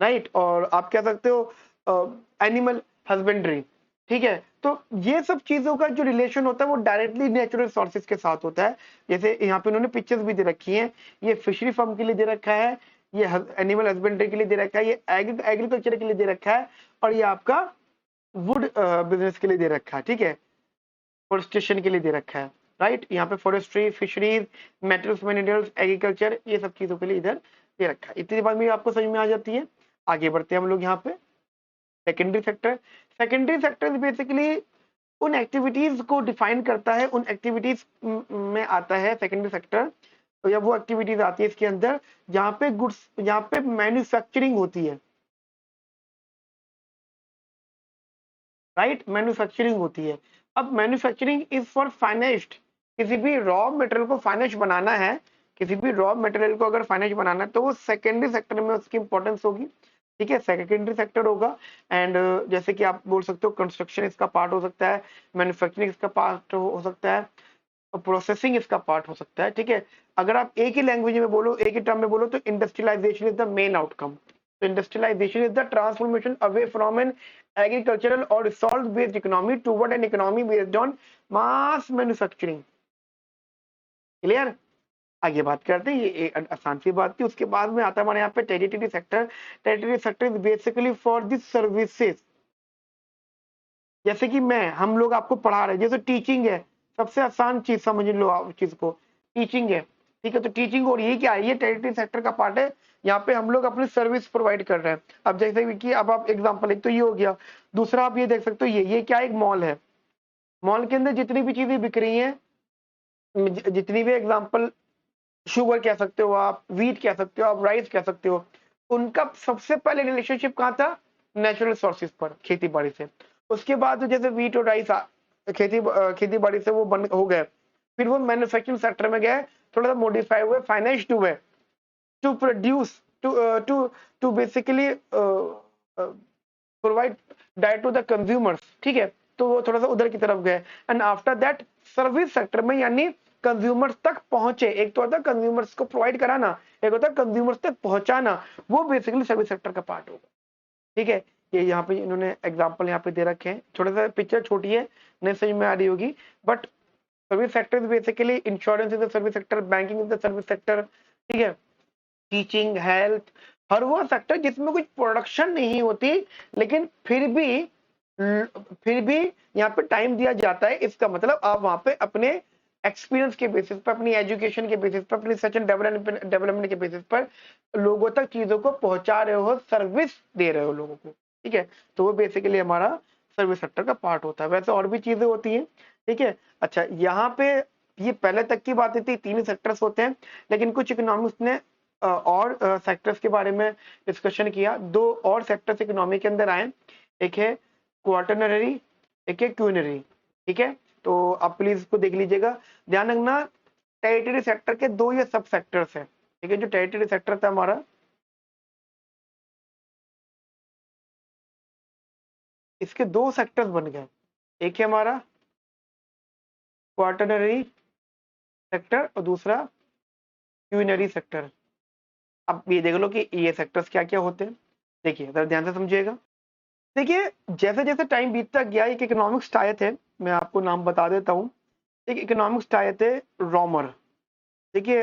राइट, और आप कह सकते हो एनिमल हस्बेंड्री। ठीक है। तो ये सब चीजों का जो रिलेशन होता है वो डायरेक्टली नेचुरल रिसोर्सेज के साथ होता है। जैसे यहाँ पे उन्होंने पिक्चर्स भी दे रखी हैं, ये फिशरी फार्म के लिए दे रखा है, ये एनिमल हस्बेंड्री के लिए दे रखा है, ये एग्रीकल्चर के लिए दे रखा है, और ये आपका वुड बिजनेस के लिए दे रखा है। ठीक है, फॉरेस्टेशन के लिए दे रखा है, राइट। यहाँ पे forestry, fisheries, metals, minerals, agriculture, ये सब चीजों के लिए इधर दे रखा है। इतनी बात भी आपको समझ में आ जाती है। आगे बढ़ते हैं हम लोग यहाँ पे secondary sector. Secondary sector basically उन एक्टिविटीज को डिफाइन करता है, उन एक्टिविटीज में आता है सेकेंडरी सेक्टर। तो या वो एक्टिविटीज आती है इसके अंदर जहाँ पे गुड्स, जहाँ पे मैन्युफैक्चरिंग होती है, राइट, मैन्युफैक्चरिंग होती है। अब मैन्युफैक्चरिंग इज फॉर फाइनेस्ट, किसी भी रॉ मटेरियल को फाइनेस्ट बनाना है, किसी भी रॉ मटेरियल को अगर फाइनेस्ट बनाना है तो वो सेकेंडरी सेक्टर में उसकी इंपॉर्टेंस होगी। ठीक है, सेकेंडरी सेक्टर होगा। एंड जैसे कि आप बोल सकते हो कंस्ट्रक्शन इसका पार्ट हो सकता है, मैन्युफैक्चरिंग इसका पार्ट हो सकता है, और प्रोसेसिंग इसका पार्ट हो सकता है। ठीक है, अगर आप एक ही लैंग्वेज में बोलो, एक ही टर्म में बोलो, तो industrialization is the main outcome. So industrialization is the transformation away from an agricultural or resource-based economy toward an economy based on mass manufacturing. Clear? आगे बात करते हैं, ये आसान सी बात थी। उसके बाद में आता है हमारे यहाँ पे territory sector. Territory sector is basically for the services. जैसे कि हम लोग आपको पढ़ा रहे हैं, जैसे टीचिंग है, सबसे आसान चीज समझ लो आप चीज को, टीचिंग है। ठीक है, तो टीचिंग और ये क्या है, ये टेरिटरी सेक्टर का पार्ट है। यहाँ पे हम लोग अपनी सर्विस प्रोवाइड कर रहे हैं। अब जैसे कि अब आप एग्जांपल, एक तो ये हो गया, दूसरा आप ये देख सकते हो, ये क्या एक मॉल है। मॉल के अंदर जितनी भी चीजें बिक रही हैं, जितनी भी एग्जांपल, शुगर कह सकते हो आप, वीट कह सकते हो आप, राइस कह सकते हो, उनका सबसे पहले रिलेशनशिप कहाँ था, नेचुरल सोर्सेज पर, खेती बाड़ी से। उसके बाद जैसे वीट और राइस खेती बाड़ी से वो बन हो गए, फिर वो मैन्युफैक्चरिंग सेक्टर में गए, थोड़ा सा मॉडिफाई हुए, फाइनेंस्ड हुए, to produce, to basically provide diet to the consumers. ठीक है, तो वो थोड़ा सा उधर की तरफ गए। And after that service sector में, यानी कंज्यूमर्स तक पहुंचे। एक तो होता है कंज्यूमर्स को प्रोवाइड कराना, एक होता है कंज्यूमर्स तक पहुंचाना, वो बेसिकली सर्विस सेक्टर का पार्ट होगा। ठीक है, ये यहाँ पे इन्होंने एग्जांपल यहाँ पे दे रखे हैं, थोड़ा सा पिक्चर छोटी है, नहीं समझ में आ रही होगी, but service sector is basically insurance is the service sector, banking is the service sector. ठीक है, टीचिंग, हेल्थ, हर वो सेक्टर जिसमें कुछ प्रोडक्शन नहीं होती, लेकिन फिर भी यहाँ पे टाइम दिया जाता है। इसका मतलब आप वहां पे अपने एक्सपीरियंस के बेसिस पर, अपनी एजुकेशन के बेसिस पर, अपनी रिसर्च एंड डेवलपमेंट के बेसिस पर लोगों तक चीजों को पहुंचा रहे हो, सर्विस दे रहे हो लोगों को। ठीक है, तो वो बेसिकली हमारा सर्विस सेक्टर का पार्ट होता है। वैसे और भी चीजें होती हैं। ठीक है, अच्छा, यहाँ पे ये पहले तक की बात थी, 3 सेक्टर्स होते हैं, लेकिन कुछ इकोनॉमिक्स ने और सेक्टर्स के बारे में डिस्कशन किया। 2 और सेक्टर्स इकोनॉमी के अंदर आए, एक है क्वार्टरनरी, एक है क्यूनरी। ठीक है, तो आप प्लीज इसको देख लीजिएगा, ध्यान रखना, टेरिटरी सेक्टर के 2 ये सब सेक्टर्स हैं। ठीक है, जो टेरिटरी सेक्टर था हमारा, इसके 2 सेक्टर्स बन गए, एक है हमारा क्वार्टरनरी सेक्टर और दूसरा क्यूनरी सेक्टर। अब ये देख लो कि ये सेक्टर्स क्या क्या होते हैं। देखिए, जरा ध्यान से समझिएगा। देखिए, जैसे जैसे टाइम बीतता गया, एक इकोनॉमिक्स आए थे, मैं आपको नाम बता देता हूँ। एक इकोनॉमिक्स आए थे, रोमर। देखिए,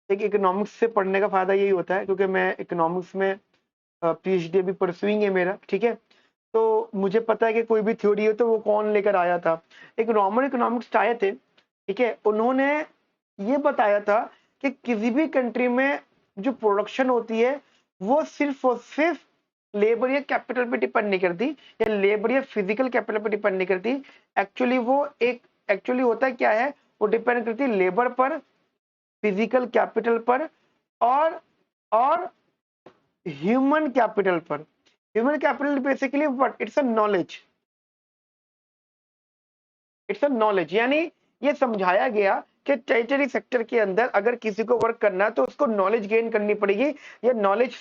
एक इकोनॉमिक्स से पढ़ने का फायदा यही होता है, क्योंकि मैं इकोनॉमिक्स में पीएचडी अभी परसुइंग है मेरा। ठीक है, तो मुझे पता है कि कोई भी थ्योरी हो तो वो कौन लेकर आया था। एक रोमन इकोनॉमिक्स आए थे, ठीक है, उन्होंने ये बताया था कि किसी भी कंट्री में जो प्रोडक्शन होती है वो सिर्फ और सिर्फ लेबर या कैपिटल पे डिपेंड नहीं करती, या लेबर या फिजिकल कैपिटल पे डिपेंड नहीं करती। एक्चुअली होता है क्या है, वो डिपेंड करती है लेबर पर, फिजिकल कैपिटल पर, और और ह्यूमन कैपिटल पर। Human capital basically what, it's a knowledge. यानी ये समझाया गया कि टेरिटरी सेक्टर के अंदर अगर किसी को वर्क करना है तो उसको नॉलेज गेन करनी पड़ेगी। ये नॉलेज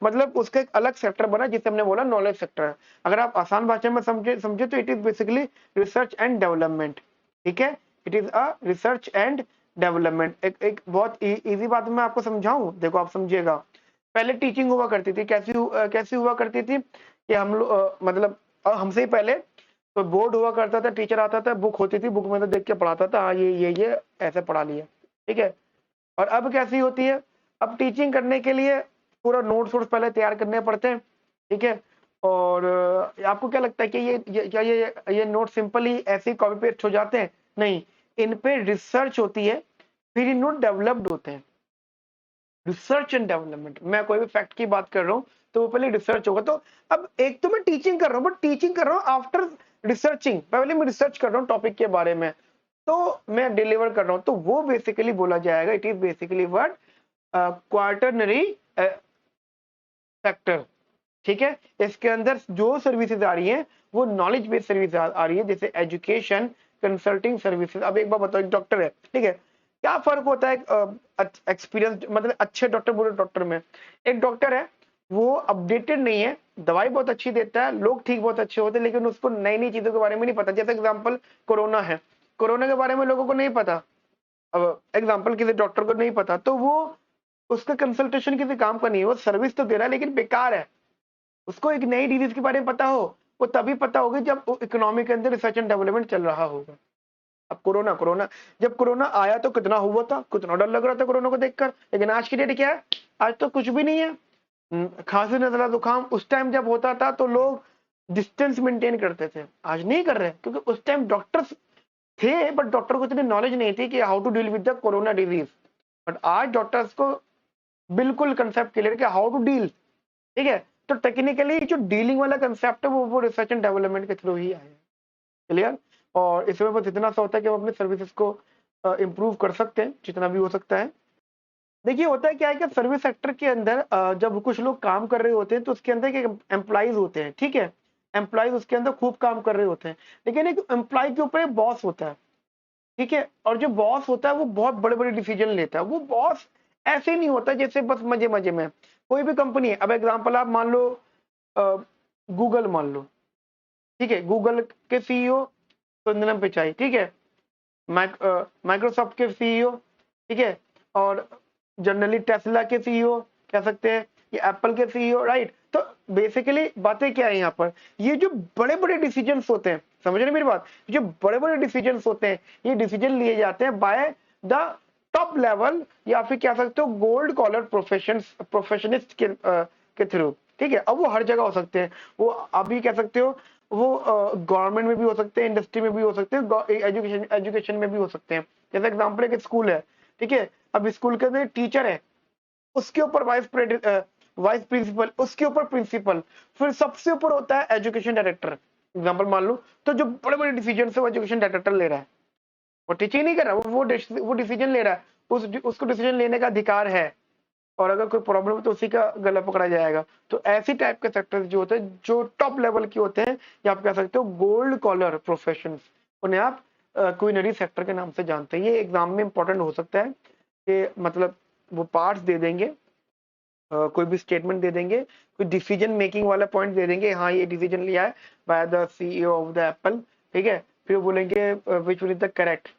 मतलब उसका एक अलग सेक्टर बना जिसे हमने बोला नॉलेज सेक्टर। अगर आप आसान भाषा में समझे तो it is basically research and development. ठीक है, it is a research and development. एक बहुत इजी बात में आपको समझाऊं, देखो आप समझिएगा। पहले टीचिंग हुआ करती थी, कैसी हुआ करती थी कि हम लोग मतलब हमसे ही पहले तो बोर्ड हुआ करता था, टीचर आता था, बुक होती थी, बुक में तो देख के पढ़ाता था, हाँ ये ऐसे पढ़ा लिया, ठीक है। और अब कैसी होती है, अब टीचिंग करने के लिए पूरा नोट्स वोट्स पहले तैयार करने पड़ते हैं, ठीक है। और आपको क्या लगता है कि क्या ये नोट सिंपली ऐसे ही कॉपी पेस्ट हो जाते हैं? नहीं, इन पे रिसर्च होती है, फिर ये नोट डेवलप्ड होते हैं। रिसर्च एंड डेवलपमेंट, मैं कोई भी फैक्ट की बात कर रहा हूँ तो वो पहले रिसर्च होगा। तो अब एक तो मैं टीचिंग कर रहा हूँ, बट टीचिंग कर रहा हूँ आफ्टर रिसर्चिंग, पहले मैं रिसर्च कर रहा हूँ टॉपिक के बारे में, तो मैं डिलीवर कर रहा हूँ, तो वो बेसिकली बोला जाएगा it is basically what quaternary sector, ठीक है। इसके अंदर जो सर्विसेज आ रही हैं वो नॉलेज बेस्ड सर्विस आ रही है, जैसे एजुकेशन, कंसल्टिंग सर्विसेज। अब एक बार बताओ, एक डॉक्टर है, ठीक है, क्या फर्क होता है एक्सपीरियंस मतलब अच्छे डॉक्टर बुरे डॉक्टर में? एक डॉक्टर है वो अपडेटेड नहीं है, दवाई बहुत अच्छी देता है, लोग ठीक बहुत अच्छे होते हैं, लेकिन उसको नई नई चीजों के बारे में नहीं पता। जैसे एग्जाम्पल कोरोना है, कोरोना के बारे में लोगों को नहीं पता, अब एग्जाम्पल किसी डॉक्टर को नहीं पता, तो वो उसका कंसल्टेशन किसी काम का नहीं है, वो सर्विस तो दे रहा है लेकिन बेकार है। उसको एक नई डिजीज के बारे में पता हो, वो तभी पता होगी जब इकोनॉमी के अंदर रिसर्च एंड डेवलपमेंट चल रहा होगा। अब कोरोना कोरोना जब कोरोना आया तो कितना हुआ था, कितना डर लग रहा था कोरोना को देखकर, लेकिन आज की डेट क्या है? आज तो कुछ भी नहीं है। खांसी नजला जुकाम उस टाइम जब होता था तो लोग डिस्टेंस मेंटेन करते थे, आज नहीं कर रहे, क्योंकि उस टाइम डॉक्टर्स थे बट डॉक्टर को इतनी नॉलेज नहीं थी कि how to deal with the corona disease. But आज डॉक्टर्स को बिल्कुल कंसेप्ट क्लियर कि हाउ टू डील, ठीक है। तो टेक्निकली जो डीलिंग वाला कंसेप्ट है वो रिसर्च एंड डेवलपमेंट के थ्रू ही आया है, क्लियर। और इसमें बस इतना सा होता है कि हम अपने सर्विसेज को इम्प्रूव कर सकते हैं जितना भी हो सकता है। देखिए होता है क्या है कि सर्विस सेक्टर के अंदर जब कुछ लोग काम कर रहे होते हैं तो उसके अंदर एक एम्प्लॉइज होते हैं, ठीक है। एम्प्लॉइज उसके अंदर खूब काम कर रहे होते हैं, लेकिन एक एम्प्लॉय के ऊपर एक बॉस होता है, ठीक है। और जो बॉस होता है वो बहुत बड़े बड़े डिसीजन लेता है। वो बॉस ऐसे नहीं होता जैसे बस मजे मजे में। कोई भी कंपनी है, अब एग्जांपल आप मान लो गूगल मान लो, ठीक है, गूगल के सीईओ सुंदरम पिचाई, ठीक है। माइक्रोसॉफ्ट के सीईओ, ठीक है। और जनरली टेस्ला के सीईओ कह सकते हैं, ये एप्पल के सीईओ, राइट। तो बेसिकली बातें क्या है यहाँ पर, ये जो बड़े बड़े डिसीजंस होते हैं, समझ रहे मेरी बात, जो बड़े बड़े डिसीजंस होते हैं ये डिसीजन लिए जाते हैं बाय द टॉप लेवल, या फिर क्या सकते हो गोल्ड कॉलर प्रोफेशनिस्ट के थ्रू, ठीक है। अब वो हर जगह हो सकते हैं, वो अभी कह सकते हो वो गवर्नमेंट में भी हो सकते हैं, इंडस्ट्री में भी हो सकते हैं, एजुकेशन में भी हो सकते हैं। जैसे एग्जांपल एक स्कूल है, ठीक है। अब स्कूल के अंदर टीचर है, उसके ऊपर वाइस प्रिंसिपल, उसके ऊपर प्रिंसिपल, फिर सबसे ऊपर होता है एजुकेशन डायरेक्टर, एग्जांपल मान लो। तो जो बड़े बड़े डिसीजन है वो एजुकेशन डायरेक्टर ले रहा है, वो टीचिंग नहीं कर रहा, वो डिसीजन ले रहा है, उसको डिसीजन लेने का अधिकार है। और अगर कोई प्रॉब्लम हो तो उसी का गला पकड़ा जाएगा। तो ऐसी टाइप के सेक्टर्स जो होते हैं जो टॉप लेवल के होते हैं, या आप कह सकते हो गोल्ड कॉलर प्रोफेशंस, उन्हें आप क्वीनरी सेक्टर के नाम से जानते हैं। ये एग्जाम में इंपॉर्टेंट हो सकता है कि मतलब वो पार्ट्स दे देंगे, कोई भी स्टेटमेंट दे देंगे, कोई डिसीजन मेकिंग वाला पॉइंट दे देंगे, हाँ ये डिसीजन लिया है by the CEO of the Apple, ठीक है। फिर बोलेंगे which will is the correct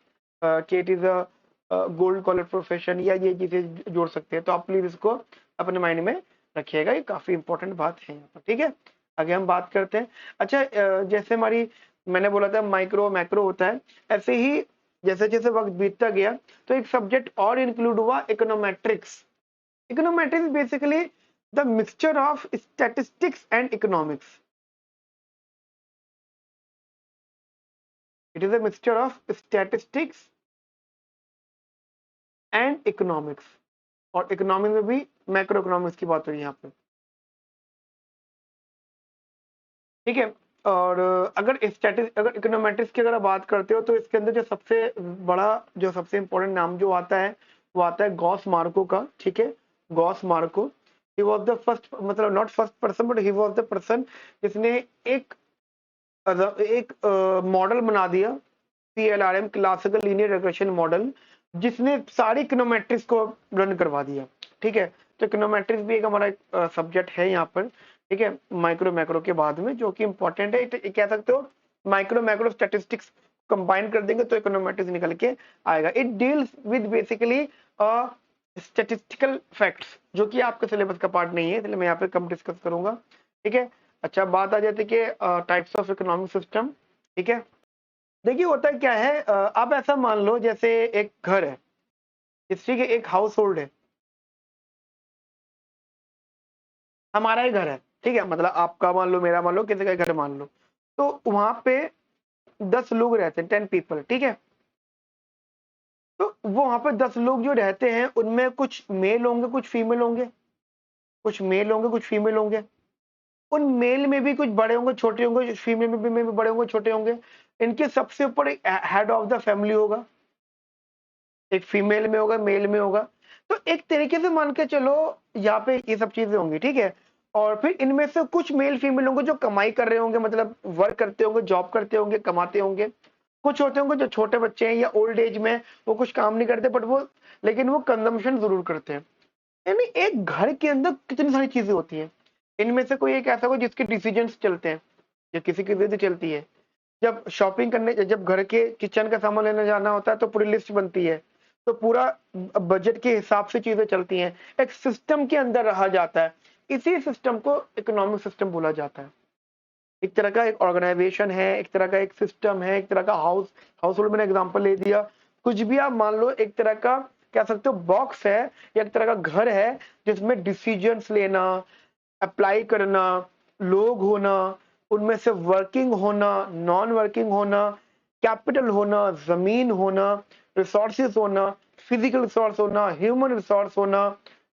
कि it is a gold collar profession, या ये चीजें जोड़ सकते हैं। तो आप प्लीज इसको अपने माइंड में रखिएगा, ये काफी इंपॉर्टेंट बात है यहाँ पर, ठीक है। आगे हम बात करते हैं। अच्छा जैसे हमारी मैंने बोला था माइक्रो मैक्रो होता है, ऐसे ही जैसे जैसे वक्त बीतता गया तो एक सब्जेक्ट और इंक्लूड हुआ, econometrics. Econometrics is basically the mixture of statistics and economics. It is a mixture of statistics and economics. और इकोनॉमिक्स में भी मैक्रो इकोनॉमिक्स की बात हो रही है यहाँ पे, ठीक है। और अगर इकोनोमेट्रिक्स की अगर आप बात करते हो तो इसके अंदर जो सबसे बड़ा जो सबसे इंपॉर्टेंट नाम जो आता है वो आता है गॉस मार्को का, ठीक है। Gauss Markov, he was the first, मतलब not first person but he was the person जिसने एक एक मॉडल बना दिया, CLRM, classical linear regression model, जिसने सारी इकोनोमेट्रिक्स को रन करवा दिया, ठीक है। तो इकोनोमेट्रिक्स भी एक हमारा सब्जेक्ट है यहाँ पर, ठीक है, माइक्रो मैक्रो के बाद में, जो कि इंपॉर्टेंट है। कह सकते हो माइक्रो मैक्रो स्टैटिस्टिक्स कंबाइन कर देंगे तो इकोनोमेट्रिक्स निकल के आएगा। It deals with basically statistical facts, जो कि आपके सिलेबस का पार्ट नहीं है, इसलिए मैं यहाँ पे कम डिस्कस करूंगा। ठीक है, अच्छा बात आ जाती है कि टाइप्स ऑफ इकोनॉमिक सिस्टम। ठीक है, देखिए होता क्या है, आप ऐसा मान लो जैसे एक घर है, किसी के एक हाउस होल्ड है, हमारा ही घर है, ठीक है, मतलब आपका मान लो, मेरा मान लो, किसी का घर मान लो, तो वहां पे 10 लोग रहते हैं, 10 पीपल, ठीक है। तो वो वहां पे 10 लोग जो रहते हैं उनमें कुछ मेल होंगे, कुछ फीमेल होंगे, कुछ मेल होंगे, कुछ फीमेल होंगे। उन मेल में भी कुछ बड़े होंगे, छोटे होंगे, फीमेल में भी बड़े होंगे, छोटे होंगे। इनके सबसे ऊपर एक हेड ऑफ द फैमिली होगा, एक फीमेल में होगा, मेल में होगा। तो एक तरीके से मान के चलो यहाँ पे ये सब चीजें होंगी, ठीक है। और फिर इनमें से कुछ मेल फीमेल होंगे जो कमाई कर रहे होंगे, मतलब वर्क करते होंगे, जॉब करते होंगे, कमाते होंगे। कुछ होते होंगे जो छोटे बच्चे हैं या ओल्ड एज में, वो कुछ काम नहीं करते, बट वो लेकिन वो कंजम्पशन जरूर करते हैं। यानी एक घर के अंदर कितनी सारी चीजें होती हैं। इनमें से कोई एक ऐसा हो जिसके डिसीजंस चलते हैं, या किसी की जिद चलती है। जब शॉपिंग करने, जब घर के किचन का सामान लेने जाना होता है तो पूरी लिस्ट बनती है, तो पूरा बजट के हिसाब से चीजें चलती हैं, एक सिस्टम के अंदर रहा जाता है। इसी सिस्टम को इकोनॉमिक सिस्टम बोला जाता है। एक तरह का एक ऑर्गेनाइजेशन है, एक तरह का एक सिस्टम है, एक तरह का हाउस होल्ड, मैंने एग्जांपल ले दिया। कुछ भी आप मान लो, एक तरह का कह सकते हो बॉक्स है, या एक तरह का घर है जिसमें डिसीजंस लेना, अप्लाई करना, लोग होना, उनमें से वर्किंग होना, नॉन वर्किंग होना, कैपिटल होना, जमीन होना, रिसोर्सेज होना, फिजिकल रिसोर्स होना, ह्यूमन रिसोर्स होना,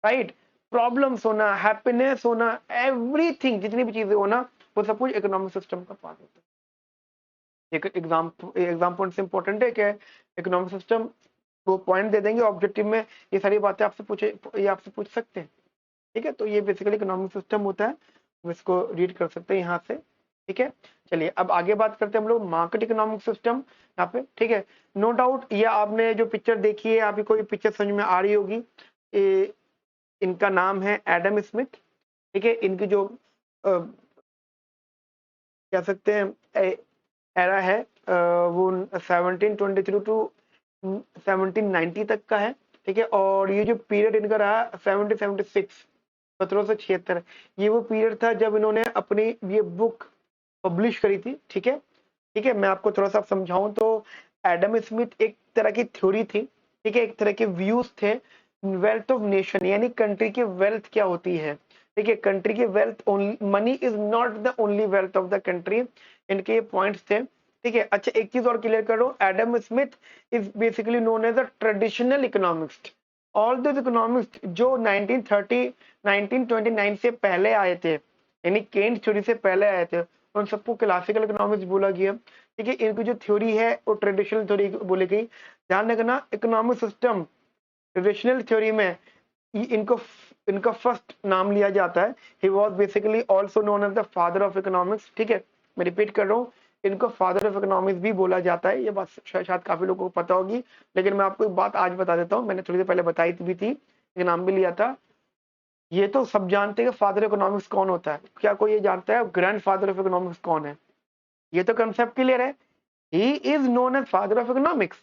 राइट, प्रॉब्लम्स होना, हैप्पीनेस होना, एवरीथिंग, जितनी भी चीजें होना, वो सब कुछ इकोनॉमिक सिस्टम का पार्ट होता है। एक एग्जाम पॉइंट से इंपॉर्टेंट है कि इकोनॉमिक सिस्टम, वो पॉइंट दे देंगे ऑब्जेक्टिव में, ये सारी बातें आपसे पूछे, ये आपसे पूछ सकते हैं। ठीक है, तो ये बेसिकली इकोनॉमिक सिस्टम होता है, हम इसको रीड कर सकते हैं यहाँ से। ठीक है, चलिए अब आगे बात करते हैं हम लोग मार्केट इकोनॉमिक सिस्टम यहाँ पे। ठीक है, नो डाउट ये आपने जो पिक्चर देखी है, आपकी कोई पिक्चर समझ में आ रही होगी। इनका नाम है एडम स्मिथ। ठीक है, इनकी जो कह सकते हैं एरा है, वो 1723 टू 1790 तक का है। ठीक है, और ये जो पीरियड इनका रहा 1776, 1776, ये वो पीरियड था जब इन्होंने अपनी ये बुक पब्लिश करी थी। ठीक है, ठीक है, मैं आपको थोड़ा सा समझाऊं तो एडम स्मिथ एक तरह की थ्योरी थी, ठीक है, एक तरह के व्यूज थे। वेल्थ ऑफ नेशन, यानी कंट्री की वेल्थ क्या होती है। ठीक है, कंट्री की wealth, money is not the only wealth of the country, इनके ये पॉइंट्स थे। ठीक है, अच्छा एक चीज और क्लियर करो, Adam Smith is basically known as a traditional economist. Although economist जो 1930 1929 से पहले आए थे, यानी केन्स थ्योरी से पहले आए थे, उन सबको क्लासिकल इकोनॉमिक्स बोला गया। ठीक है, इनकी जो थ्योरी है वो ट्रेडिशनल थ्योरी बोली गई। ध्यान रखना, इकोनॉमिक सिस्टम ट्रेडिशनल थ्योरी में इनको इनका फर्स्ट नाम लिया जाता है। He was basically also known as the father of economics. ठीक है, मैं रिपीट कर रहा हूँ, इनको फादर ऑफ इकोनॉमिक्स भी बोला जाता है। ये बात शायद काफी लोगों को पता होगी, लेकिन मैं आपको एक बात आज बता देता हूँ, मैंने थोड़ी देर पहले बताई भी थी, ये नाम भी लिया था। ये तो सब जानते हैं कि फादर इकोनॉमिक्स कौन होता है, क्या कोई ये जानता है ग्रैंड फादर ऑफ इकोनॉमिक्स कौन है? ये तो कंसेप्ट क्लियर है, he is known as father of economics.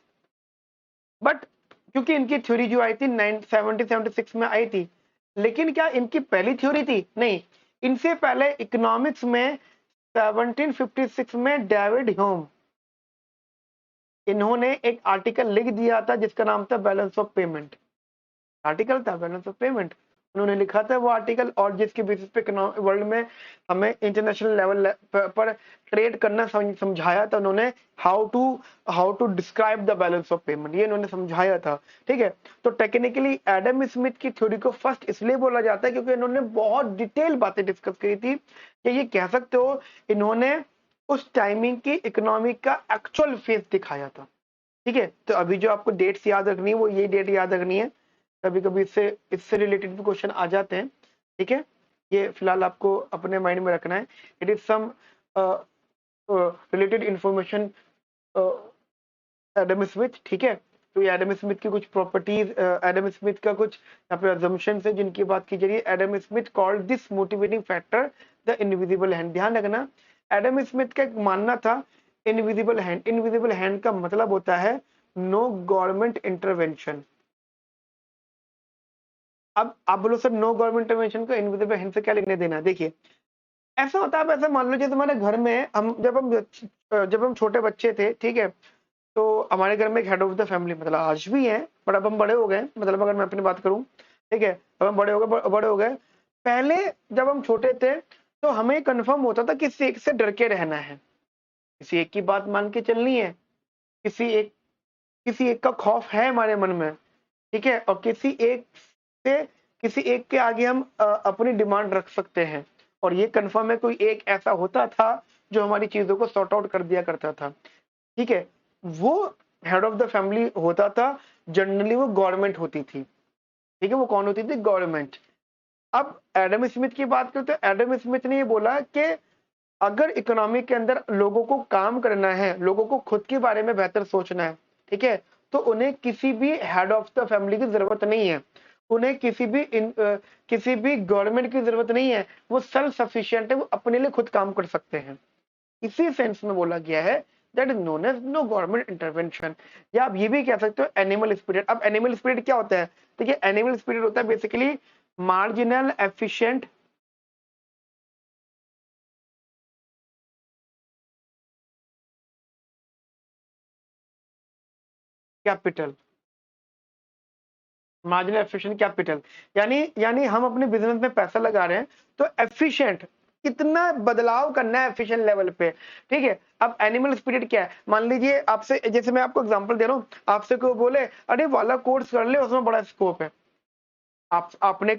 But क्योंकि इनकी थ्योरी जो आई थी 1776 में आई थी, लेकिन क्या इनकी पहली थ्योरी थी? नहीं, इनसे पहले इकोनॉमिक्स में 1756 में डेविड ह्यूम, इन्होंने एक आर्टिकल लिख दिया था जिसका नाम था बैलेंस ऑफ पेमेंट। आर्टिकल था बैलेंस ऑफ पेमेंट, उन्होंने लिखा था वो आर्टिकल, और जिसके बेसिस पे वर्ल्ड में हमें इंटरनेशनल लेवल पर ट्रेड करना समझाया था उन्होंने। How to describe the balance of payment, ये इन्होंने समझाया था। ठीक है, तो टेक्निकली एडम स्मिथ की थ्योरी को फर्स्ट इसलिए बोला जाता है क्योंकि इन्होंने बहुत डिटेल बातें डिस्कस करी थी, कि ये कह सकते हो इन्होंने उस टाइमिंग की इकोनॉमी का एक्चुअल फेस दिखाया था। ठीक है, तो अभी जो आपको डेट्स याद रखनी है वो ये डेट याद रखनी है, कभी कभी इससे रिलेटेड भी क्वेश्चन आ जाते हैं। ठीक है, ये फिलहाल आपको अपने माइंड में रखना है। It is some related information Adam Smith. ठीक है, तो ये एडम स्मिथ की कुछ प्रॉपर्टीज, एडम स्मिथ का कुछ यहाँ पे अजम्पशंस है जिनकी बात की जा रही है। Adam Smith called this motivating factor the invisible hand. ध्यान रखना, एडम स्मिथ का एक मानना था इनविजिबल हैंड। इनविजिबल हैंड का मतलब होता है नो गवर्नमेंट इंटरवेंशन। अब आप बोलो सर नो गवर्नमेंट इंटरवेंशन को इनविजिबल हैंड से क्या लिखने देना है? देखिए, ऐसा होता है, आप ऐसा मान लो जैसे हमारे घर में जब हम छोटे बच्चे थे, ठीक है? तो हमारे घर में एक हेड ऑफ द फैमिली मतलब आज भी है, बट अब हम बड़े हो गए, मतलब अगर मैं अपनी बात करूं, ठीक है, अब हम बड़े हो गए। पहले जब हम छोटे थे तो हमें कंफर्म होता था किसी एक से डर के रहना है, किसी एक की बात मान के चलनी है, किसी एक किसी एक का खौफ है हमारे मन में, ठीक है, और से किसी एक के आगे हम अपनी डिमांड रख सकते हैं, और ये कंफर्म है कोई एक ऐसा होता था जो हमारी चीजों को सॉर्ट आउट कर दिया करता था, ठीक है, वो हेड ऑफ द फैमिली होता था। जनरली वो गवर्नमेंट होती थी, ठीक है, वो कौन होती थी? गवर्नमेंट। अब एडम स्मिथ की बात करते हैं, एडम स्मिथ ने ये बोला कि अगर इकोनॉमी के अंदर लोगों को काम करना है, लोगों को खुद के बारे में बेहतर सोचना है, ठीक है, तो उन्हें किसी भी हेड ऑफ द फैमिली की जरूरत नहीं है, उन्हें किसी भी गवर्नमेंट की जरूरत नहीं है, वो सेल्फ सफिशिएंट है, वो अपने लिए खुद काम कर सकते हैं। इसी सेंस में बोला गया है that is known as no government intervention, या आप ये भी कह सकते हो एनिमल स्पिरिट। अब एनिमल स्पिरिट क्या होता है? देखिए, एनिमल स्पिरिट होता है basically marginal efficient capital, marginal efficient capital, यानी यानी हम अपने बिजनेस में पैसा लगा रहे हैं तो एफिशिएंट कितना बदलाव करना है एफिशिएंट लेवल पे, ठीक है। अब एनिमल स्पिरिट क्या है? मान लीजिए आपसे, जैसे मैं आपको एग्जांपल दे रहा हूं, आपसे कोई बोले अरे वाला कोर्स कर ले, उसमें बड़ा स्कोप है, आपने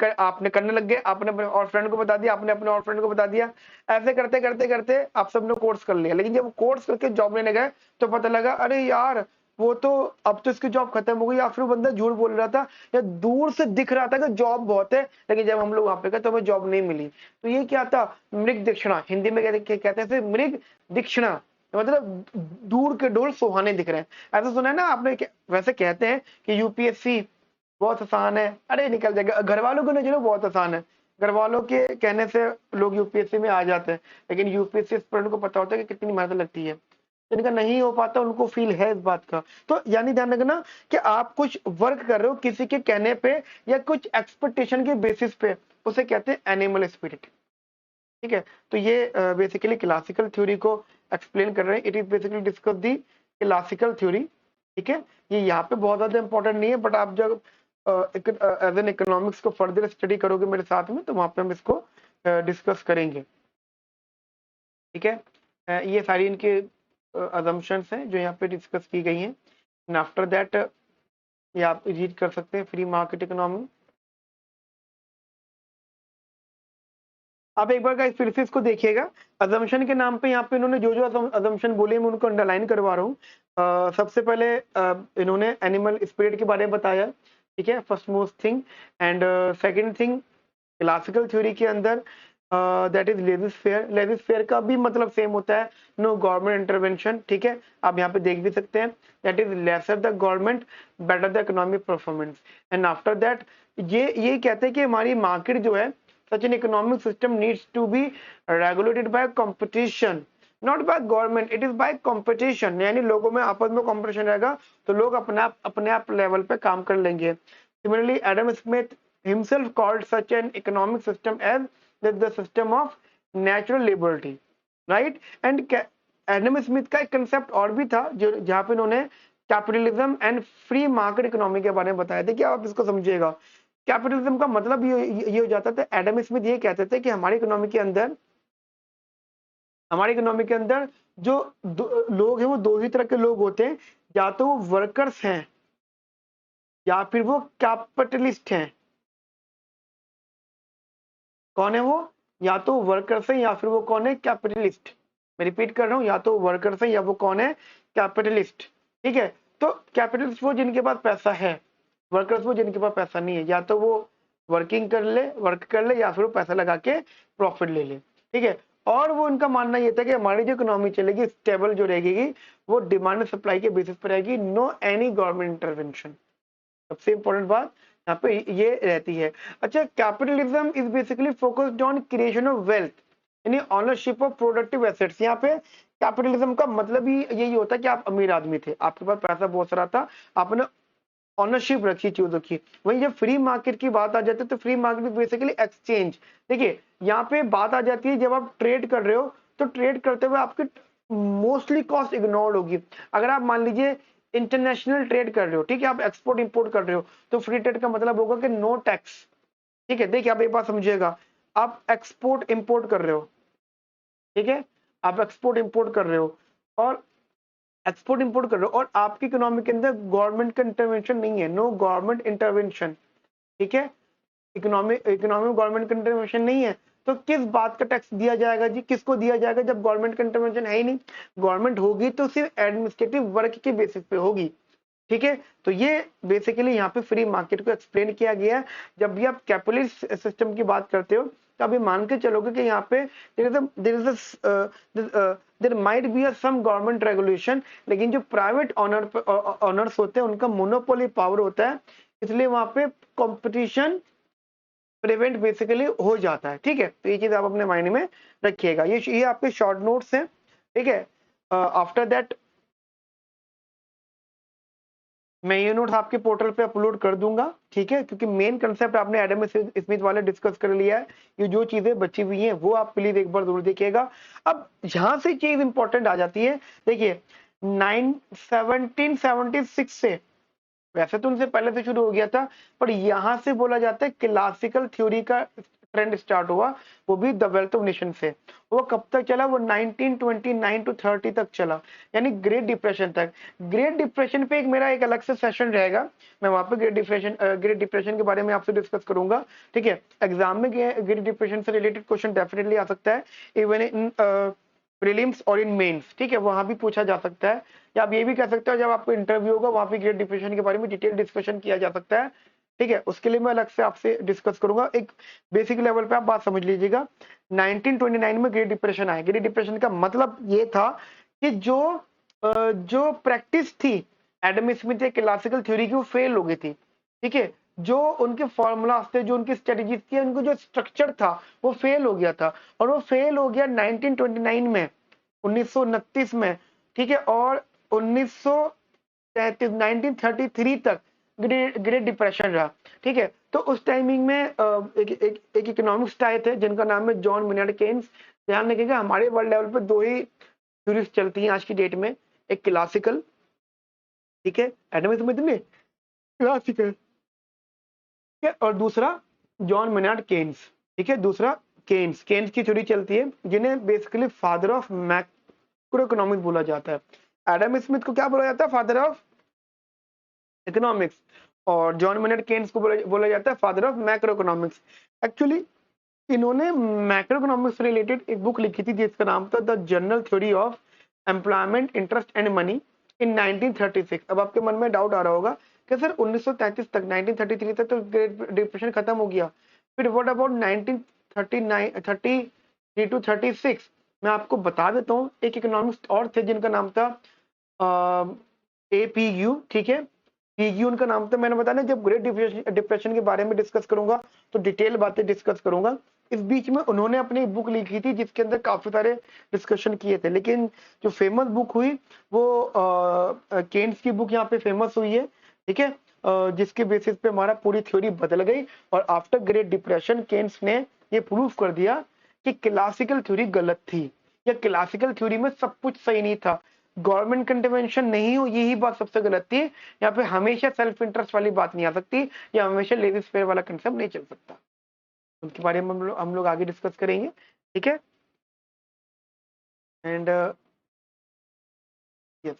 करने लग गए, आपने अपने और फ्रेंड को बता दिया, आपने अपने और फ्रेंड को बता दिया, ऐसे करते करते करते आप सबने कोर्स कर लिया, लेकिन जब कोर्स करके जॉब लेने गए तो पता लगा अरे यार वो तो अब तो इसकी जॉब खत्म हो गई, या फिर वो बंदा झूठ बोल रहा था, या दूर से दिख रहा था कि जॉब बहुत है, लेकिन जब हम लोग वहां पे गए तो हमें जॉब नहीं मिली। तो ये क्या था? मृग दीक्षिणा, हिंदी में कहते हैं मृग दीक्षिणा, मतलब दूर के डोल सुहाने दिख रहे हैं। ऐसा सुना है ना आपने? वैसे कहते हैं कि यूपीएससी बहुत आसान है, अरे निकल जाएगा, घर वालों को नजरों बहुत आसान है, घर वालों के कहने से लोग यूपीएससी में आ जाते हैं, लेकिन यूपीएससी स्टूडेंट को पता होता है कि कितनी मेहनत लगती है, जिनका नहीं हो पाता उनको फील है इस बात का। तो यानी ध्यान रखना कि आप कुछ वर्क कर रहे हो किसी के कहने पे या कुछ एक्सपेक्टेशन के बेसिस पे, उसे कहते हैं एनिमल स्पिरिट, ठीक है। तो ये बेसिकली क्लासिकल थ्योरी को एक्सप्लेन कर रहे हैं, it is basically discuss the classical theory, ठीक है। ये यहाँ पे बहुत ज्यादा इंपॉर्टेंट नहीं है, बट आप जब एज एन इकोनॉमिक्स को फर्दर स्टडी करोगे मेरे साथ में, तो वहां पे हम इसको डिस्कस करेंगे, ठीक है। ये सारी इनके अजम्पशंस हैं जो यहाँ पे डिस्कस की गई हैं, एंड आफ्टर दैट ये आप रीड कर सकते हैं, फ्री मार्केट इकोनॉमी। आप एक बार का फिर से इसको देखिएगा, अजम्पशन के नाम पे यहाँ पे इन्होंने जो जो अजम्पशन बोले मैं उनको अंडरलाइन करवा रहा हूँ। सबसे पहले इन्होंने एनिमल स्पिरिट के बारे में बताया, ठीक है, first most thing. And second thing, classical theory के अंदर दैट इज लेजिस फेयर, लेजिस फेयर का भी मतलब सेम होता है, नो गवर्नमेंट इंटरवेंशन, ठीक है, आप यहाँ पे देख भी सकते हैं, that is lesser the government better the economic performance. And after that ये कहते हैं कि हमारी मार्केट जो है, such an economic system needs to be regulated by competition, not by government, it is by competition, यानी लोगों में आपस में कंपटीशन रहेगा तो लोग अपने आप लेवल पे काम कर लेंगे। Similarly, Adam Smith himself called such an economic system as the system of natural liberty, right? And Adam Smith का एक कंसेप्ट और भी था जो जहां पे उन्होंने capitalism and free market economy के बारे में बताया था कि आप इसको समझिएगा। कैपिटलिज्म का मतलब ये हो जाता था, एडम स्मिथ ये कहते थे कि हमारी इकोनॉमी के अंदर जो लोग हैं वो दो ही तरह के लोग होते हैं, या तो वो वर्कर्स हैं या फिर वो कैपिटलिस्ट हैं। कौन है वो? या तो वर्कर्स है या फिर वो कौन है? कैपिटलिस्ट। मैं रिपीट कर रहा हूं, या तो वर्कर्स है या वो कौन है? कैपिटलिस्ट, ठीक है। तो कैपिटलिस्ट वो जिनके पास पैसा है, वर्कर्स वो जिनके पास पैसा नहीं है, या तो वो वर्क कर ले या फिर वो पैसा लगा के प्रॉफिट ले ले, ठीक है। और वो उनका मानना ये था कि हमारी जो इकोनॉमी चलेगी स्टेबल जो रहेगी वो डिमांड सप्लाई के बेसिस पर रहेगी, नो एनी गवर्नमेंट इंटरवेंशन। सबसे इंपॉर्टेंट बात यहाँ पे ये रहती है। अच्छा, capitalism is basically focused on creation of wealth, यानी ऑनरशिप ऑफ प्रोडक्टिव एसेट्स। यहाँ पे कैपिटलिज्म का मतलब ही यही होता है कि आप अमीर आदमी थे, आपके पास पैसा बहुत सारा था, आपने ऑनरशिप रखी चीजों की। वहीं जब फ्री मार्केट की बात आ जाती है तो फ्री मार्केट बेसिकली एक्सचेंज। देखिए यहाँ पे बात आ जाती है, जब आप ट्रेड कर रहे हो तो ट्रेड करते हुए आपकी मोस्टली कॉस्ट इग्नोर्ड होगी। अगर आप मान लीजिए इंटरनेशनल ट्रेड कर रहे हो, ठीक है, आप एक्सपोर्ट इंपोर्ट कर रहे हो, तो फ्री ट्रेड का मतलब होगा कि नो टैक्स। ठीक है, देखिए आप एक बात समझिएगा, आप एक्सपोर्ट इंपोर्ट कर रहे हो, ठीक है, आप एक्सपोर्ट इंपोर्ट कर रहे हो और एक्सपोर्ट इंपोर्ट कर रहे हो और आपकी इकोनॉमी के अंदर गवर्नमेंट का इंटरवेंशन नहीं है, नो गवर्नमेंट इंटरवेंशन। ठीक है, इकोनॉमी इकोनॉमी में गवर्नमेंट का इंटरवेंशन नहीं है, तो किस बात का टैक्स दिया जाएगा जी, किसको दिया जाएगा जब गवर्नमेंट का इंटरवेंशन है ही नहीं। गवर्नमेंट होगी तो सिर्फ एडमिनिस्ट्रेटिव वर्क के बेसिस पे होगी। ठीक है, तो ये बेसिकली यहाँ पे फ्री मार्केट को एक्सप्लेन किया गया है। जब भी आप कैपिटलिस्ट सिस्टम की बात करते हो तो अभी मान के चलोगे कि यहाँ पे there might be some government regulation, लेकिन जो प्राइवेट ऑनर्स होते हैं उनका मोनोपोली पावर होता है, इसलिए वहां पे कंपटीशन प्रिवेंट बेसिकली हो जाता है। ठीक है, तो ये चीज आप अपने माइंड में रखिएगा। ये आपके शॉर्ट नोट्स हैं। ठीक है, आफ्टर दैट मैं ये नोट्स आपके पोर्टल पे अपलोड कर दूंगा। ठीक है, क्योंकि मेन कंसेप्ट आपने एडम स्मिथ वाले डिस्कस कर लिया है। ये जो चीजें बची हुई हैं वो आप प्लीज एक बार जरूर देखिएगा। अब यहां से चीज इंपॉर्टेंट आ जाती है। देखिए 1776 से, वैसे तो उनसे पहले से शुरू हो गया था, पर यहां से बोला जाता है क्लासिकल थ्योरी का ट्रेंड स्टार्ट हुआ, वो भी द वेल्थ ऑफ नेशन से। वो कब तक चला, वो 1929 टू 30 तक चला, यानी ग्रेट डिप्रेशन तक। ग्रेट डिप्रेशन पे एक मेरा एक अलग से सेशन रहेगा, मैं वहां पे ग्रेट डिप्रेशन के बारे में आपसे डिस्कस करूंगा। ठीक है, एग्जाम में ग्रेट डिप्रेशन से रिलेटेड क्वेश्चन डेफिनेटली आ सकता है, इवन इन प्रीलिम्स और इन मेंस। ठीक है, वहां भी पूछा जा सकता है, या आप ये भी कह सकते हो जब आपको इंटरव्यू होगा वहां पे ग्रेट डिप्रेशन के बारे में डिटेल डिस्कशन किया जा सकता है। ठीक है, उसके लिए मैं अलग से आपसे डिस्कस करूंगा। एक बेसिक लेवल पे आप बात समझ लीजिएगा। 1929 में ग्रेट डिप्रेशन आया। ग्रेट डिप्रेशन का मतलब ये था कि जो प्रैक्टिस थी एडम स्मिथ के क्लासिकल थ्योरी की, वो फेल हो गई थी। ठीक है, जो उनके फॉर्मूलाज थे, जो उनकी स्ट्रेटेजीज थी, उनको जो स्ट्रक्चर था वो फेल हो गया था, और वो फेल हो गया 1929 में, 1929 में। ठीक है, और 1933 1933 तक ग्रेट डिप्रेशन रहा। ठीक है, तो उस टाइमिंग में एक इकोनॉमिक्स आए थे जिनका नाम है जॉन मेनर्ड केन्स। ध्यान रखिएगा, हमारे वर्ल्ड लेवल पे दो ही थ्योरीज चलती हैं आज की डेट में, एक क्लासिकल, ठीक है, एडम स्मिथ में क्लासिकल, ठीक है, और दूसरा जॉन मेनर्ड केन्स। ठीक है, दूसरा केन्स की थ्योरी चलती है, जिन्हें basically father of macro economics बोला जाता है। एडम स्मिथ को क्या बोला जाता है, फादर ऑफ इकोनॉमिक्स, और जॉन मेनर्ड केन्स को बोला जाता है father of macro economics. Actually इन्होंने मैक्रो इकोनॉमिक्स से रिलेटेड एक बुक लिखी थी जिसका नाम था the general theory of employment, interest and money in 1936। अब आपके मन में डाउट आ रहा होगा कि सर 1933 तक, 1933 तक तो ग्रेट डिप्रेशन खत्म हो गया, फिर व्हाट अबाउट 1939 33 टू 36? मैं आपको बता देता हूँ, एक इकोनॉमिक्स और थे जिनका नाम था APU। ठीक है, पीगी उनका नाम था। मैंने बताया ना, जब ग्रेट डिप्रेशन के बारे में डिस्कस करूंगा तो डिटेल बातें डिस्कस करूंगा। इस बीच में उन्होंने अपनी बुक लिखी थी जिसके अंदर काफी सारे डिस्कशन किए थे, लेकिन जो फेमस बुक हुई वो केन्स की बुक यहाँ पे फेमस हुई है। ठीक है, जिसके बेसिस पे हमारा पूरी थ्योरी बदल गई, और आफ्टर ग्रेट डिप्रेशन केन्स ने ये प्रूव कर दिया कि क्लासिकल थ्योरी गलत थी, या क्लासिकल थ्योरी में सब कुछ सही नहीं था, गवर्नमेंट का इंटरवेंशन नहीं हो, यही बात सबसे गलत थी। यहाँ पे हमेशा सेल्फ इंटरेस्ट वाली बात नहीं आ सकती, या हमेशा लेविस फेयर वाला कंसेप्ट नहीं चल सकता। उनके बारे में हम लोग आगे डिस्कस करेंगे। ठीक है, एंड यस,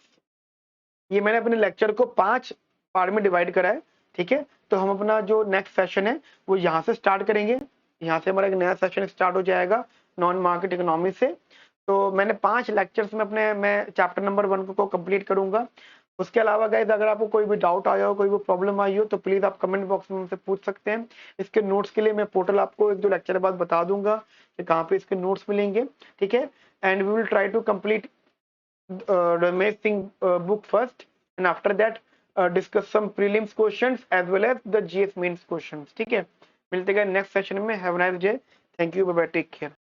ये मैंने अपने लेक्चर को 5 पार्ट में डिवाइड करा है। ठीक है, तो हम अपना जो नेक्स्ट सेशन है वो यहाँ से स्टार्ट करेंगे। यहाँ से हमारा एक नया सेशन स्टार्ट हो जाएगा नॉन मार्केट इकोनॉमी से। तो मैंने 5 लेक्चर्स में मैं चैप्टर नंबर 1 को कंप्लीट करूंगा। उसके अलावा गाइस, अगर आपको कोई भी डाउट आया हो, कोई भी प्रॉब्लम आई हो, तो प्लीज आप कमेंट बॉक्स में मुझसे पूछ सकते हैं। इसके नोट्स के लिए मैं पोर्टल आपको 1-2 लेक्चर बाद बता दूंगा कि कहाँ पे इसके नोट्स मिलेंगे। ठीक है, and we will try to complete Ramesh Singh book first, and after that discuss some prelims questions as well as the GS mains questions. ठीक है, मिलते हैं नेक्स्ट सेशन में। Have a nice day, thank you, bye bye, take care.